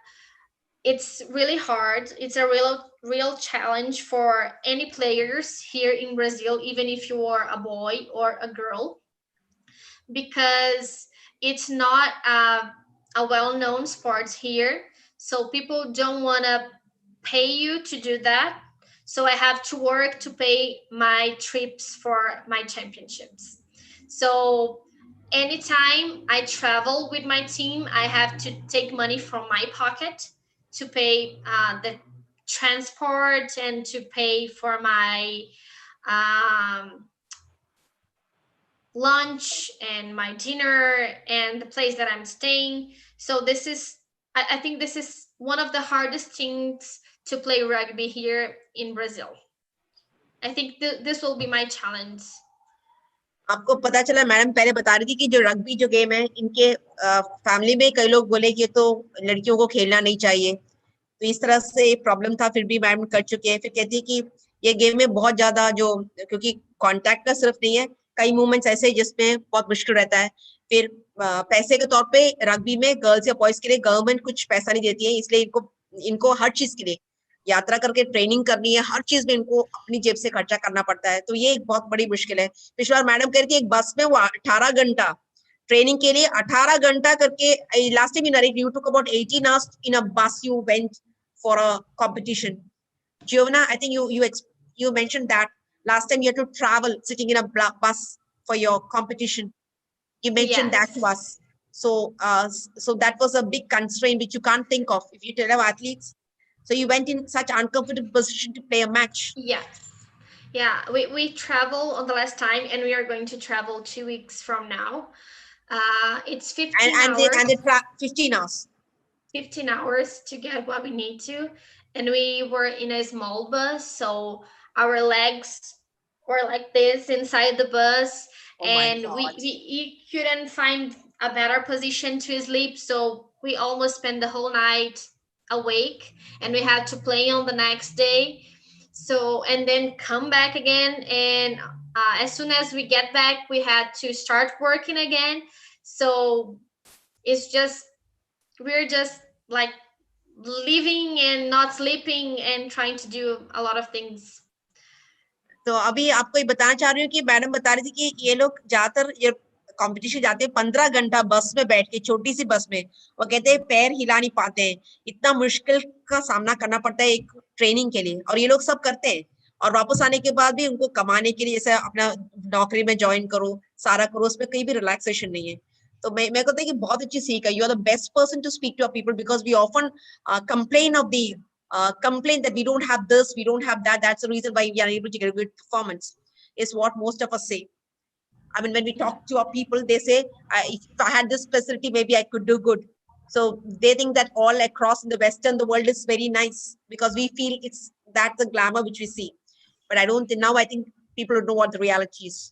it's really hard. It's a real challenge for any players here in Brazil, even if you are a boy or a girl, because it's not a well-known sport here. So people don't want to pay you to do that. So I have to work to pay my trips for my championships. So anytime I travel with my team, I have to take money from my pocket to pay the transport and to pay for my um, lunch and my dinner and the place that I'm staying. So this is, I think this is one of the hardest things to play rugby here in Brazil. I think this will be my challenge. आपको पता चला madam पहले बता रही थी कि जो rugby जो गेम है इनके फैमिली में कई लोग बोले कि ये तो लड़कियों को खेलना नहीं चाहिए, तो इस तरह से एक प्रॉब्लम था, फिर भी मैडम कर चुके हैं। फिर कहती है कि ये गेम में बहुत ज्यादा जो, क्योंकि कांटेक्ट का सिर्फ नहीं है, कई मूवमेंट्स ऐसे जिसमें बहुत मुश्किल रहता है। फिर पैसे के तौर पे रग्बी में गर्ल्स या बॉयज के लिए गवर्नमेंट कुछ पैसा नहीं देती है, इसलिए इनको इनको हर चीज के लिए यात्रा करके ट्रेनिंग करनी है, हर चीज में इनको अपनी जेब से खर्चा करना पड़ता है, तो ये एक बहुत बड़ी मुश्किल है। पिछली बार मैडम कह रही थी एक बस में वो 18 घंटा ट्रेनिंग के लिए 18 घंटा करके, last time you took about 18 hours in a bus you went for a competition. Giovanna, I think you mentioned that last time you had to travel sitting in a bus for your competition. You mentioned Yes. that to us. So that was a big constraint which you can't think of if you tell our athletes. So you went in such uncomfortable position to play a match. Yes. Yeah, we travel on the last time, and we are going to travel 2 weeks from now. It's 15 hours. And 15 hours. 15 hours to get what we need to. And we were in a small bus, so our legs were like this inside the bus. Oh my and God. we couldn't find a better position to sleep, so we almost spent the whole night awake, and we had to play on the next day. So, and then come back again, and as soon as we get back, we had to start working again. So it's just, we're just like living and not sleeping and trying to do a lot of things. तो अभी आपको ये बताना चाह रही हूँ कि madam बता रही थी कि ये लोग ज्यादातर ये कंपटीशन जाते हैं 15 घंटा बस में बैठ के, छोटी सी बस में, वो कहते हैं पैर हिला नहीं पाते हैं, इतना मुश्किल का सामना करना पड़ता है एक ट्रेनिंग के लिए, और ये लोग सब करते हैं। और वापस आने के बाद भी उनको कमाने के लिए, जैसे अपना नौकरी में ज्वाइन करो, सारा करो, उसमें कहीं भी रिलैक्सेशन नहीं है। तो मैं कहता है कि बहुत अच्छी सीख है, you are the best person to speak to people, because we often complain of the complain that we don't have this, we don't have that. That's the reason why we are able to get a good performance, is what most of us say. I mean, when we talk to our people, they say, if I had this facility, maybe I could do good. So they think that all across in the Western, the world is very nice, because we feel that's the glamour which we see. But I don't think, now I think people don't know what the reality is.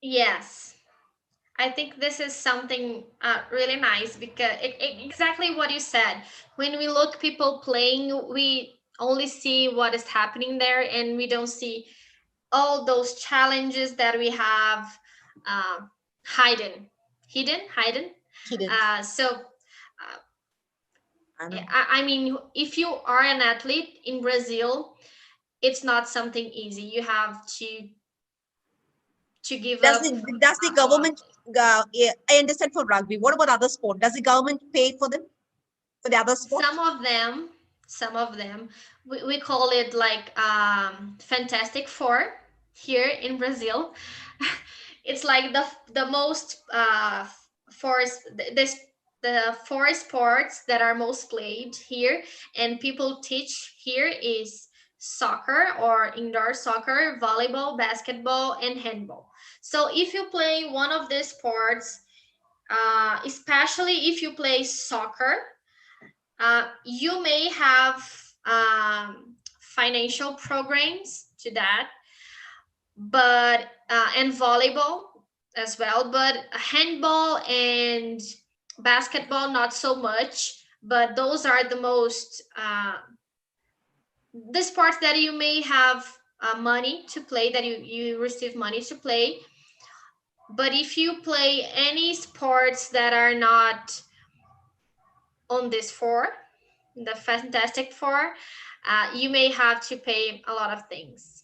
Yes. I think this is something really nice, because exactly what you said. When we look people playing, we only see what is happening there, and we don't see all those challenges that we have hidden. Hidden. So I know. I mean, if you are an athlete in Brazil, it's not something easy. You have to give Does up the a lot of government? things. Yeah, I understand for rugby. What about other sport? Does the government pay for them for the other sport? Some of them, we call it like Fantastic Four here in Brazil. It's like the most force this the four sports that are most played here and people teach here is soccer or indoor soccer, volleyball, basketball, and handball. So if you play one of these sports, especially if you play soccer, you may have financial programs to that, but and volleyball as well, but handball and basketball not so much. But those are the sports that you may have money to play, that you receive money to play. But if you play any sports that are not on this four, the Fantastic Four, you may have to pay a lot of things.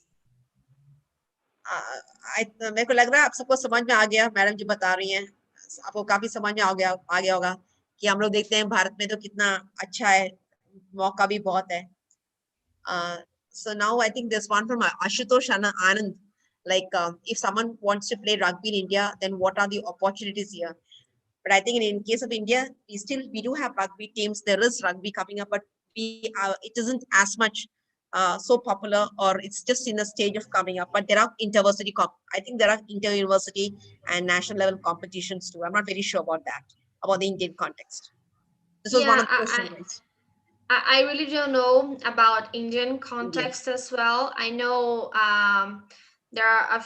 मेरे को लग रहा है आप सबको समझ में आ गया मैडम जी बता रही हैं आपको काफी समझ में आ गया होगा कि हम लोग देखते हैं भारत में तो कितना अच्छा है मौका भी बहुत है so now I think there's one from Ashutosh Anand like if someone wants to play rugby in India then what are the opportunities here. But I think in case of India, we do have rugby teams. There is rugby coming up, but it isn't as much so popular, or it's just in the stage of coming up. But there are I think there are inter-university and national level competitions too. I'm not very sure about that, about the Indian context. This was one Yeah, of the questions, right? I really don't know about Indian India. context as well. I know there are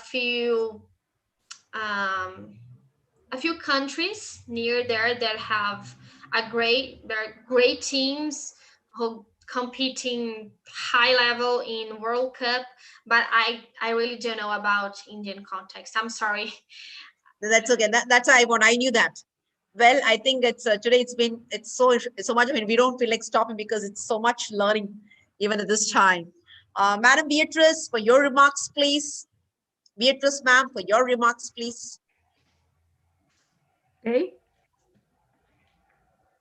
um, a few countries near there that have great teams who competing high level in World Cup, but I really don't know about Indian context. I'm sorry. That's okay. That's I knew that. Well, I think it's today. It's so much. I mean, we don't feel like stopping because it's so much learning, even at this time. Madam Beatrice, for your remarks, please. Beatrice, ma'am, for your remarks, please. Okay.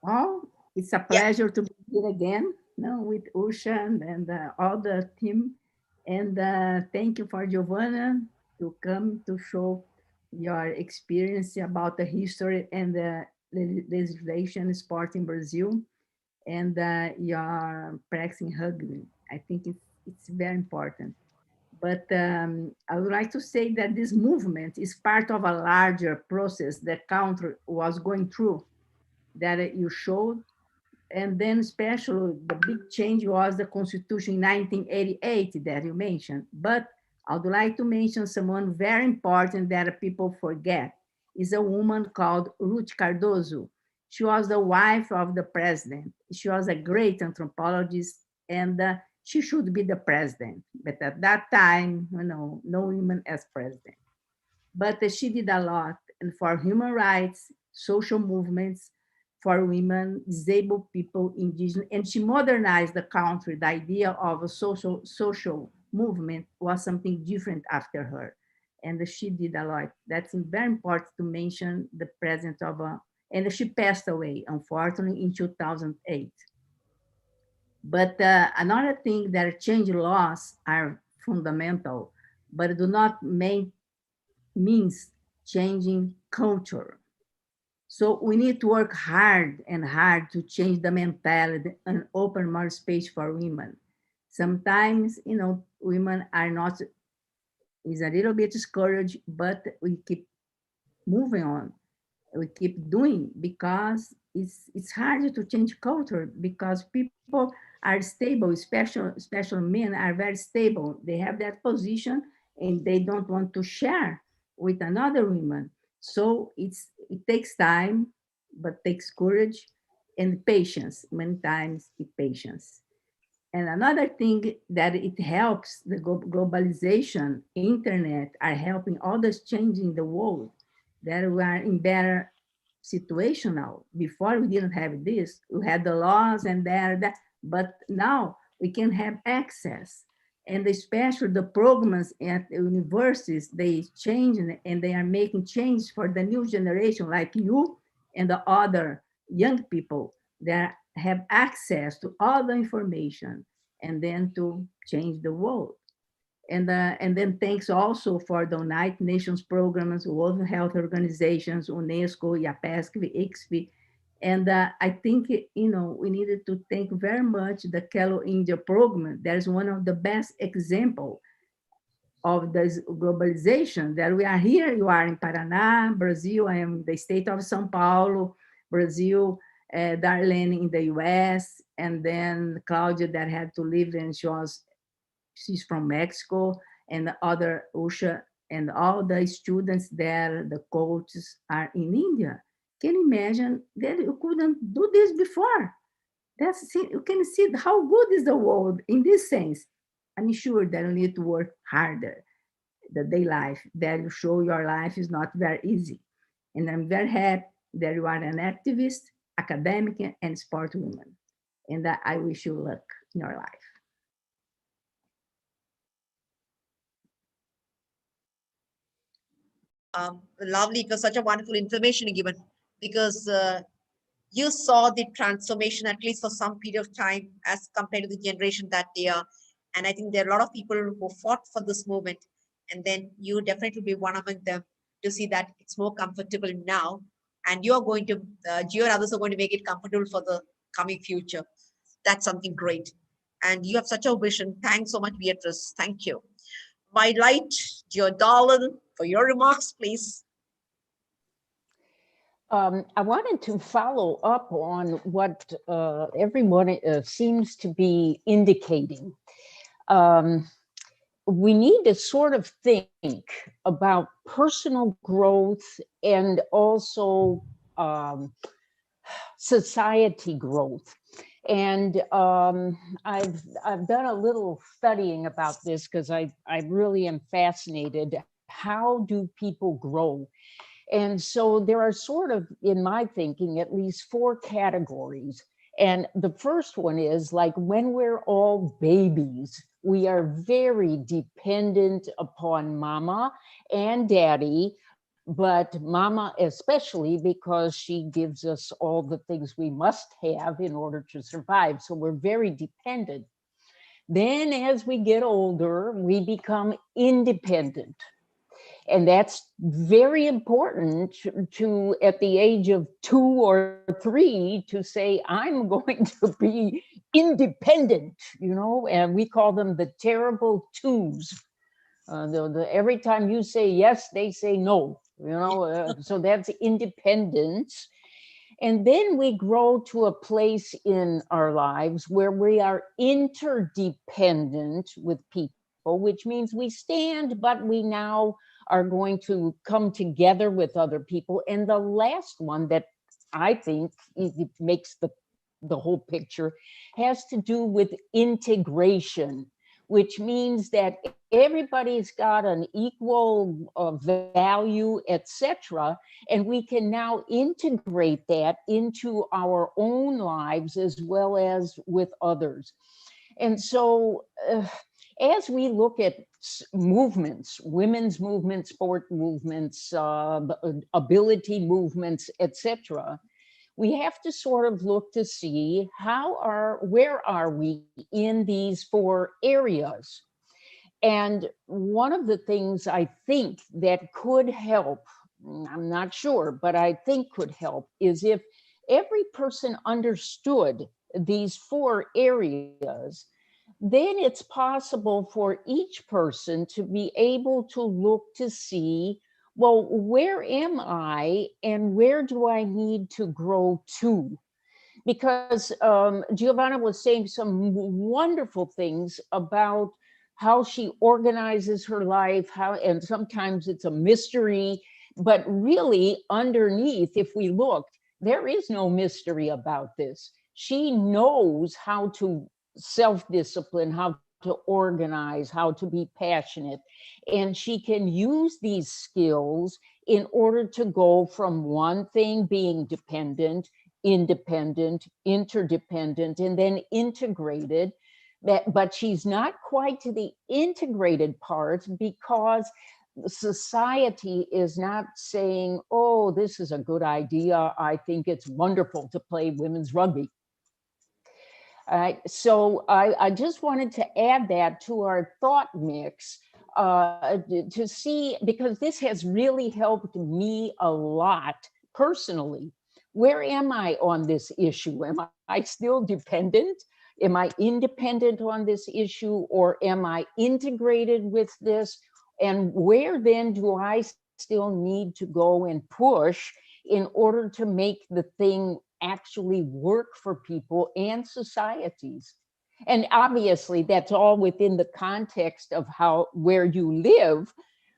Oh, it's a pleasure to be here again, with Usha and all the team. And thank you for Giovanna to come to show your experience about the history and the legislation sport in Brazil and your practicing rugby. I think it's very important. But I would like to say that this movement is part of a larger process that country was going through that you showed. And then especially the big change was the constitution in 1988 that you mentioned. But I would like to mention someone very important that people forget is a woman called Ruth Cardoso. She was the wife of the president. She was a great anthropologist and she should be the president. But at that time, no woman as president. But she did a lot and for human rights, social movements, for women, disabled people, indigenous, and she modernized the country. The idea of a social movement was something different after her, and she did a lot. That's very important to mention the presence of a, and she passed away, unfortunately, in 2008. But another thing that change laws are fundamental, but do not means changing culture. So we need to work hard and hard to change the mentality and open more space for women. Sometimes, women are not, is a little bit discouraged, but we keep moving on. We keep doing because it's hard to change culture because people are stable, especially men are very stable. They have that position and they don't want to share with another woman. So it takes time, but takes courage and patience. Many times it patience. And another thing that it helps the globalization, internet are helping all this change in the world that we are in better situation now. Before we didn't have this, we had the laws and that, but now we can have access. And especially the programs at the universities, they change and they are making change for the new generation like you and the other young people that have access to all the information and then to change the world. And then thanks also for the United Nations programs, World Health Organizations, UNESCO, IAPESC, ICSP. And I think, we needed to thank very much the Hello India program. That is one of the best example of this globalization that we are here. You are in Paraná, Brazil. I am in the state of São Paulo, Brazil. Darlene in the US, and then Claudia that had to live, and she's from Mexico, and the other Usha, and all the students there, the coaches are in India. Can you imagine that you couldn't do this before? You can see how good is the world in this sense. I'm sure that you need to work harder, the day life, that you show your life is not very easy. And I'm very happy that you are an activist, academic, and sport woman. And I wish you luck in your life. Lovely. It was such a wonderful information given, because you saw the transformation, at least for some period of time, as compared to the generation that they are. And I think there are a lot of people who fought for this movement, and then you definitely be one among them to see that it's more comfortable now. And you're going to, Gio and others are going to make it comfortable for the coming future. That's something great. And you have such a vision. Thanks so much, Beatrice. Thank you. My light, Gio Darlin, for your remarks, please. I wanted to follow up on what everyone seems to be indicating. We need to sort of think about personal growth and also society growth. And I've done a little studying about this because I really am fascinated. How do people grow? And so there are sort of, in my thinking, at least 4 categories. And the first one is like when we're all babies, we are very dependent upon mama and daddy, but mama especially because she gives us all the things we must have in order to survive. So we're very dependent. Then as we get older, we become independent. And that's very important to at the age of 2 or 3 to say, I'm going to be independent, and we call them the terrible twos. Every time you say yes, they say no, so that's independence. And then we grow to a place in our lives where we are interdependent with people, which means we stand, but we now are going to come together with other people. And the last one that I think it makes the whole picture has to do with integration, which means that everybody's got an equal value, etc. And we can now integrate that into our own lives as well as with others. And so as we look at movements, women's movements, sport movements, ability movements, etc., we have to sort of look to see where are we in these 4 areas. And one of the things I think that could help, I'm not sure, but I think could help, is if every person understood these 4 areas, then it's possible for each person to be able to look to see, well, where am I and where do I need to grow to? Because Giovanna was saying some wonderful things about how she organizes her life, and sometimes it's a mystery, but really underneath, if we look, there is no mystery about this. She knows how to self-discipline, how to organize, how to be passionate. And she can use these skills in order to go from one thing being dependent, independent, interdependent, and then integrated. But she's not quite to the integrated part because society is not saying, oh, this is a good idea. I think it's wonderful to play women's rugby. So I just wanted to add that to our thought mix to see, because this has really helped me a lot personally. Where am I on this issue? Am I still dependent? Am I independent on this issue, or am I integrated with this? And where then do I still need to go and push in order to make the thing actually work for people and societies? And obviously that's all within the context of where you live,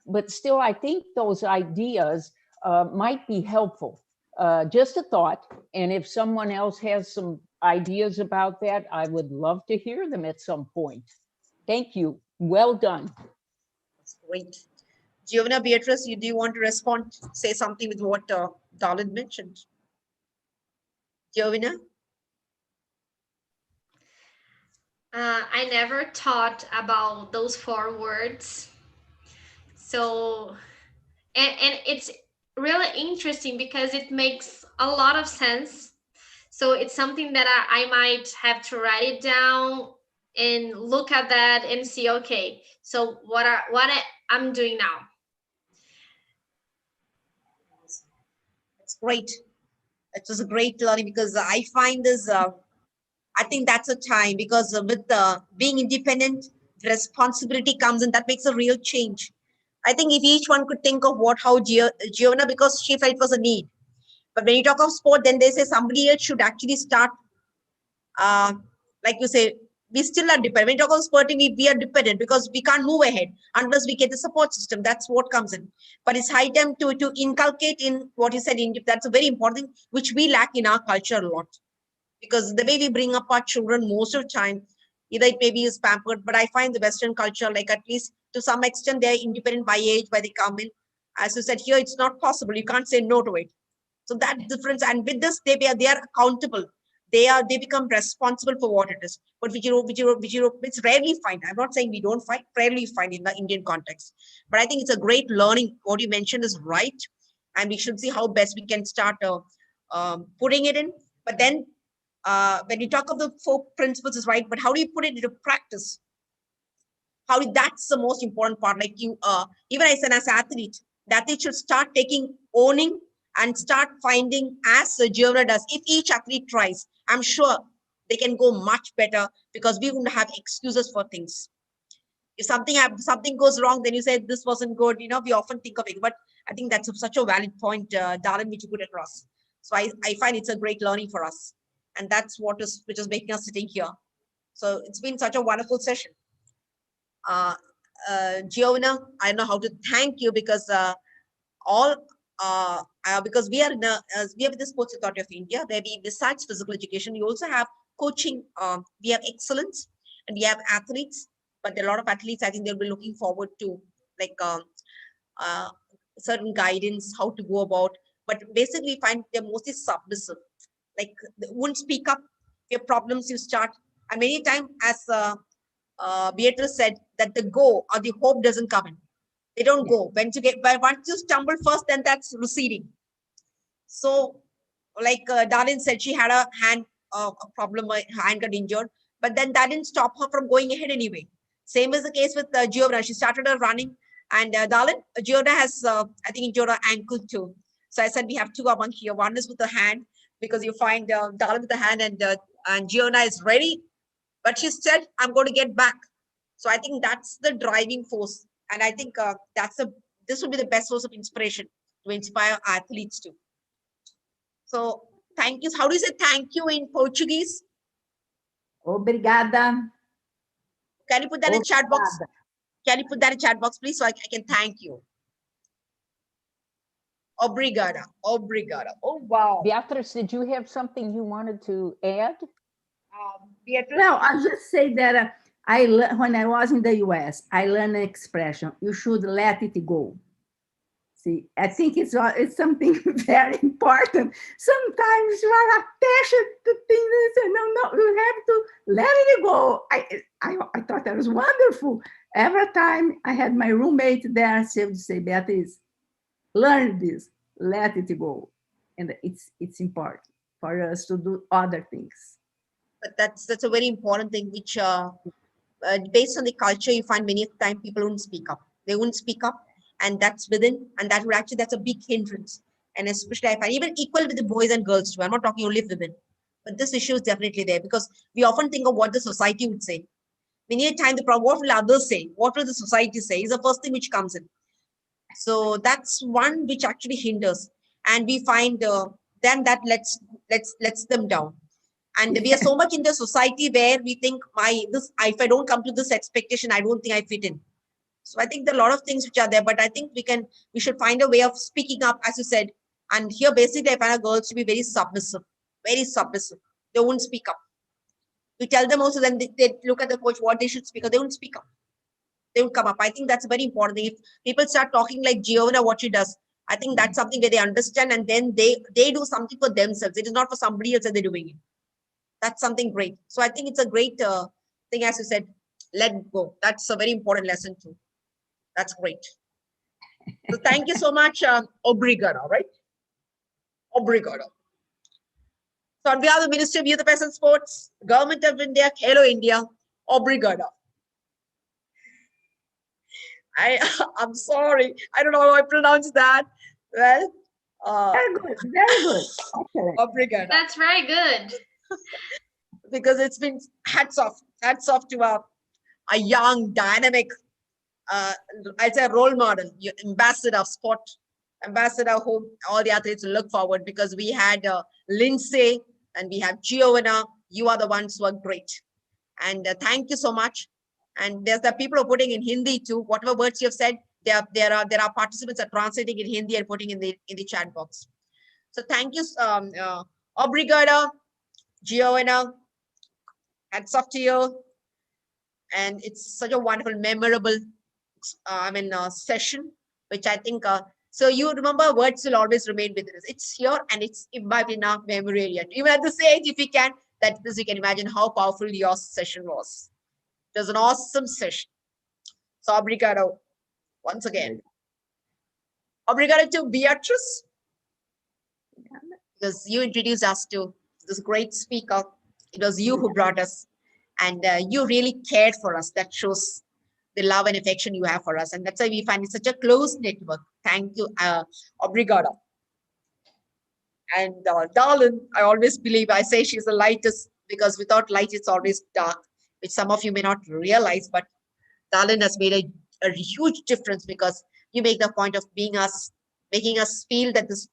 but still I think those ideas might be helpful. Just a thought, and if someone else has some ideas about that, I would love to hear them at some point. Thank you. Well done. That's great. Giovanna, Beatrice, do you want to respond, say something with what Darlin mentioned? Giovanna? I never thought about those 4 words. So, and it's really interesting because it makes a lot of sense. So it's something that I might have to write it down and look at that and see, okay, so what I'm doing now. It's great. It was a great learning, because I find this, I think that's a time, because with being independent, responsibility comes and that makes a real change. I think if each one could think of how Giovanna, because she felt it was a need. But when you talk of sport, then they say somebody else should actually start, like you say, we still are dependent. When you talk of sporting, we are dependent because we can't move ahead unless we get the support system. That's what comes in. But it's high time to inculcate in what you said. That's a very important thing, which we lack in our culture a lot. Because the way we bring up our children most of the time, either it maybe is pampered, but I find the Western culture, like at least to some extent, they're independent by age, by they come in. As you said here, it's not possible. You can't say no to it. So that difference, and with this, they are accountable. They become responsible for what it is. But which it's rarely find. I'm not saying we don't find, rarely find in the Indian context. But I think it's a great learning. What you mentioned is right, and we should see how best we can start putting it in. But then, when you talk of the 4 principles is right, but how do you put it into practice? That's the most important part. Like you, even as an athlete, the athlete should start owning and start finding, as Giovanna does. If each athlete tries, I'm sure they can go much better, because we wouldn't have excuses for things. If something goes wrong, then you say this wasn't good. We often think of it, but I think that's such a valid point, Darlin, which you put across. So I find it's a great learning for us, and that's which is making us sitting here. So it's been such a wonderful session. Giovanna, I don't know how to thank you, because because we are we have the Sports Authority of India, where we, besides physical education, we also have coaching. We have excellence, and we have athletes. But there are a lot of athletes, I think they'll be looking forward to like certain guidance, how to go about. But basically, find they're mostly submissive. Like they won't speak up. If you have problems, you start. And many times, as Beatrice said, that the go or the hope doesn't come in. They don't go. Once you stumble first, then that's receding. So, like Darlin said, she had a hand a problem, her hand got injured, but then that didn't stop her from going ahead anyway. Same is the case with Giovanna. She started her running, and Darlin, Giovanna has, I think, injured her ankle too. So I said we have 2 among here. One is with the hand, because you find Darlin with the hand, and Giovanna is ready, but she said, I'm going to get back. So I think that's the driving force. And I think this will be the best source of inspiration to inspire athletes too. So thank you. How do you say thank you in Portuguese? Obrigada. Can you put that in chat box? Can you put that in chat box, please, so I can thank you? Obrigada. Obrigada. Oh, wow. Beatrice, did you have something you wanted to add? Beatrice? No, I just say that when I was in the US, I learned an expression, you should let it go. See, I think it's something very important. Sometimes you are attached to things and say, no, you have to let it go. I thought that was wonderful. Every time I had my roommate there, she would say, Beatriz, learn this, let it go. And it's important for us to do other things. But that's a very important thing, which based on the culture, you find many of the time people won't speak up. They won't speak up, and that's within, and that's a big hindrance. And especially I find even equal with the boys and girls too. I'm not talking only women, but this issue is definitely there because we often think of what the society would say. Many a time the problem, what will others say? What will the society say? Is the first thing which comes in. So that's one which actually hinders, and we find then that lets them down. And we are so much in the society where we think if I don't come to this expectation, I don't think I fit in. So I think there are a lot of things which are there, but I think we should find a way of speaking up, as you said. And here, basically, I find our girls to be very submissive, very submissive. They won't speak up. We tell them also, then they look at the coach what they should speak up. They won't speak up. They will come up. I think that's a very important thing. If people start talking like Giovanna, what she does, I think that's something where they understand, and then they do something for themselves. It is not for somebody else that they're doing it. That's something great. So I think it's a great thing, as you said, let go. That's a very important lesson too. That's great. So thank you so much, Obrigado, right? Obrigado. So on behalf of the Ministry of Youth Affairs and Sports, Government of India, Hello India, Obrigado. I'm sorry. I don't know how I pronounce that. Well, very good, very good. Excellent. Obrigado. That's very good. Because it's been hats off to a young, dynamic, I'd say role model, ambassador of sport, ambassador whom all the athletes look forward, because we had Lindsay and we have Giovanna. You are the ones who are great. And thank you so much. And there's the people who are putting in Hindi too. Whatever words you have said, there are participants are translating in Hindi and putting in the chat box. So thank you, Obrigado, Giovanna. Hats off to you. And it's such a wonderful, memorable, session, which I think, so you remember words will always remain with us. It's here and it's imbibed in our memory area. Even at this age, if we can, you can imagine how powerful your session was. It was an awesome session. So obrigado once again. Obrigado to Beatrice, because you introduced us to this great speaker. It was you who brought us, and you really cared for us. That shows the love and affection you have for us. And that's why we find it such a close network. Thank you, obrigado. And Darlin, I always believe, I say she's the lightest, because without light, it's always dark, which some of you may not realize, but Darlin has made a huge difference, because you make the point of making us feel that this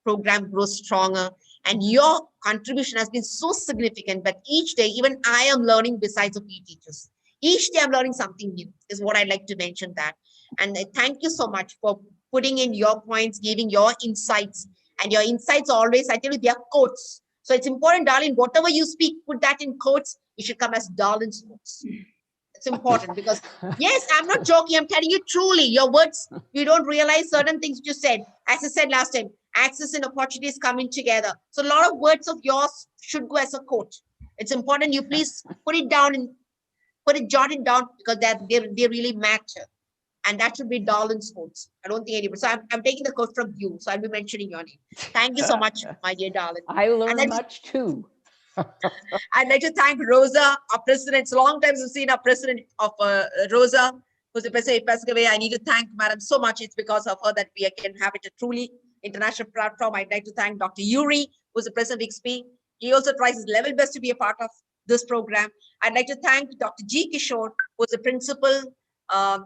program grows stronger. And your contribution has been so significant that each day, even I am learning besides of you teachers. Each day I'm learning something new, is what I'd like to mention that. And thank you so much for putting in your points, giving your insights. And your insights always, I tell you, they are quotes. So it's important, Darlin, whatever you speak, put that in quotes. It should come as Darlin's quotes. It's important because, yes, I'm not joking. I'm telling you truly, your words, you don't realize certain things you said. As I said last time, access and opportunities coming together. So a lot of words of yours should go as a quote. It's important you please put it down and jot it down, because they really matter. And that should be Darlin's quotes. I don't think anybody. So I'm taking the quote from you. So I'll be mentioning your name. Thank you so much, my dear Darlin. I learned much too. I'd like to thank Rosa, our president. It's a long time since we've seen our president of Rosa, who's the president of Pescaway. I need to thank Madam so much. It's because of her that we can have it a truly international platform. I'd like to thank Dr. Yuri, who's the president of XP. He also tries his level best to be a part of this program. I'd like to thank Dr. G. Kishore, who's the principal, a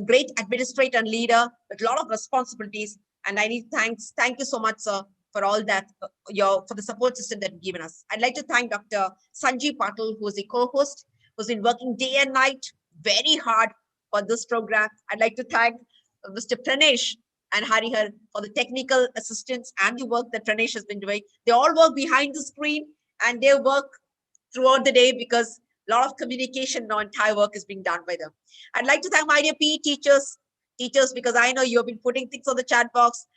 great administrator and leader with a lot of responsibilities. And I need thank you so much, sir, for all that, for the support system that you've given us. I'd like to thank Dr. Sanjeev Patil, who is the co-host, who's been working day and night very hard for this program. I'd like to thank Mr. Pranesh and Harihar for the technical assistance and the work that Pranesh has been doing. They all work behind the screen and they work throughout the day, because a lot of communication, entire work is being done by them. I'd like to thank my dear PE teachers, teachers, because I know you have been putting things on the chat box.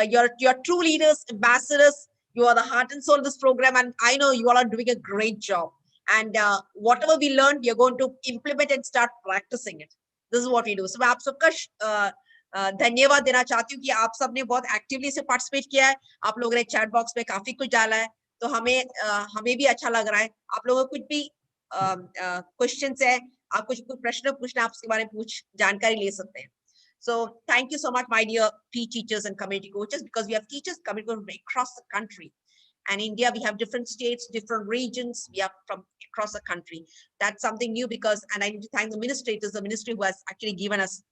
You're true leaders, ambassadors. You are the heart and soul of this program, and I know you all are doing a great job. And whatever we learned, we are going to implement and start practicing it. This is what we do. So मैं आप सबका धन्यवाद देना चाहती हूँ कि आप सबने बहुत एक्टिवली से पार्टिसिपेट किया है. आप लोगों ने चैट बॉक्स में काफी कुछ डाला है, तो हमें भी अच्छा लग रहा है. आप लोगों को कुछ भी क्वेश्चंस है, आप कुछ प्रश्न पूछना, आप उसके बारे में जानकारी ले सकते हैं. So thank you so much, my dear PE teachers and community coaches, because we have teachers coming from across the country. And India, we have different states, different regions. We are from across the country. That's something new, because, and I need to thank the administrators, the ministry who has actually given us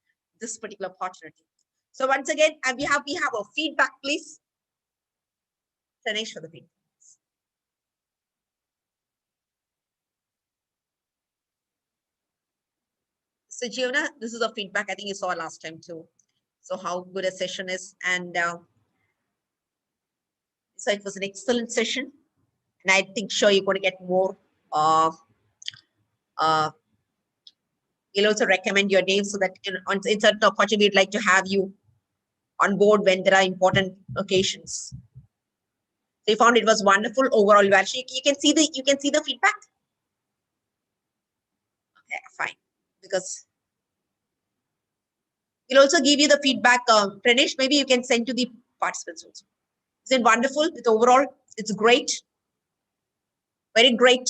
this particular opportunity. So once again, and we have a feedback, please. Ganesh for the feedback. So Giovanna, this is a feedback. I think you saw last time too. So how good a session is, and so it was an excellent session, and I think sure you're going to get more. We'll also recommend your name so that in certain opportunity we'd like to have you on board when there are important occasions. So you found it was wonderful overall evaluation. You can see the feedback. Okay, fine, because we'll also give you the feedback. Pranesh, maybe you can send to the participants also. Is it wonderful? With overall, it's great, very great.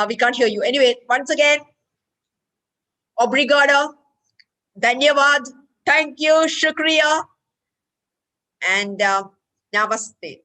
We can't hear you. Anyway, once again, obrigado, dhanyavad, thank you, shukriya, and namaste.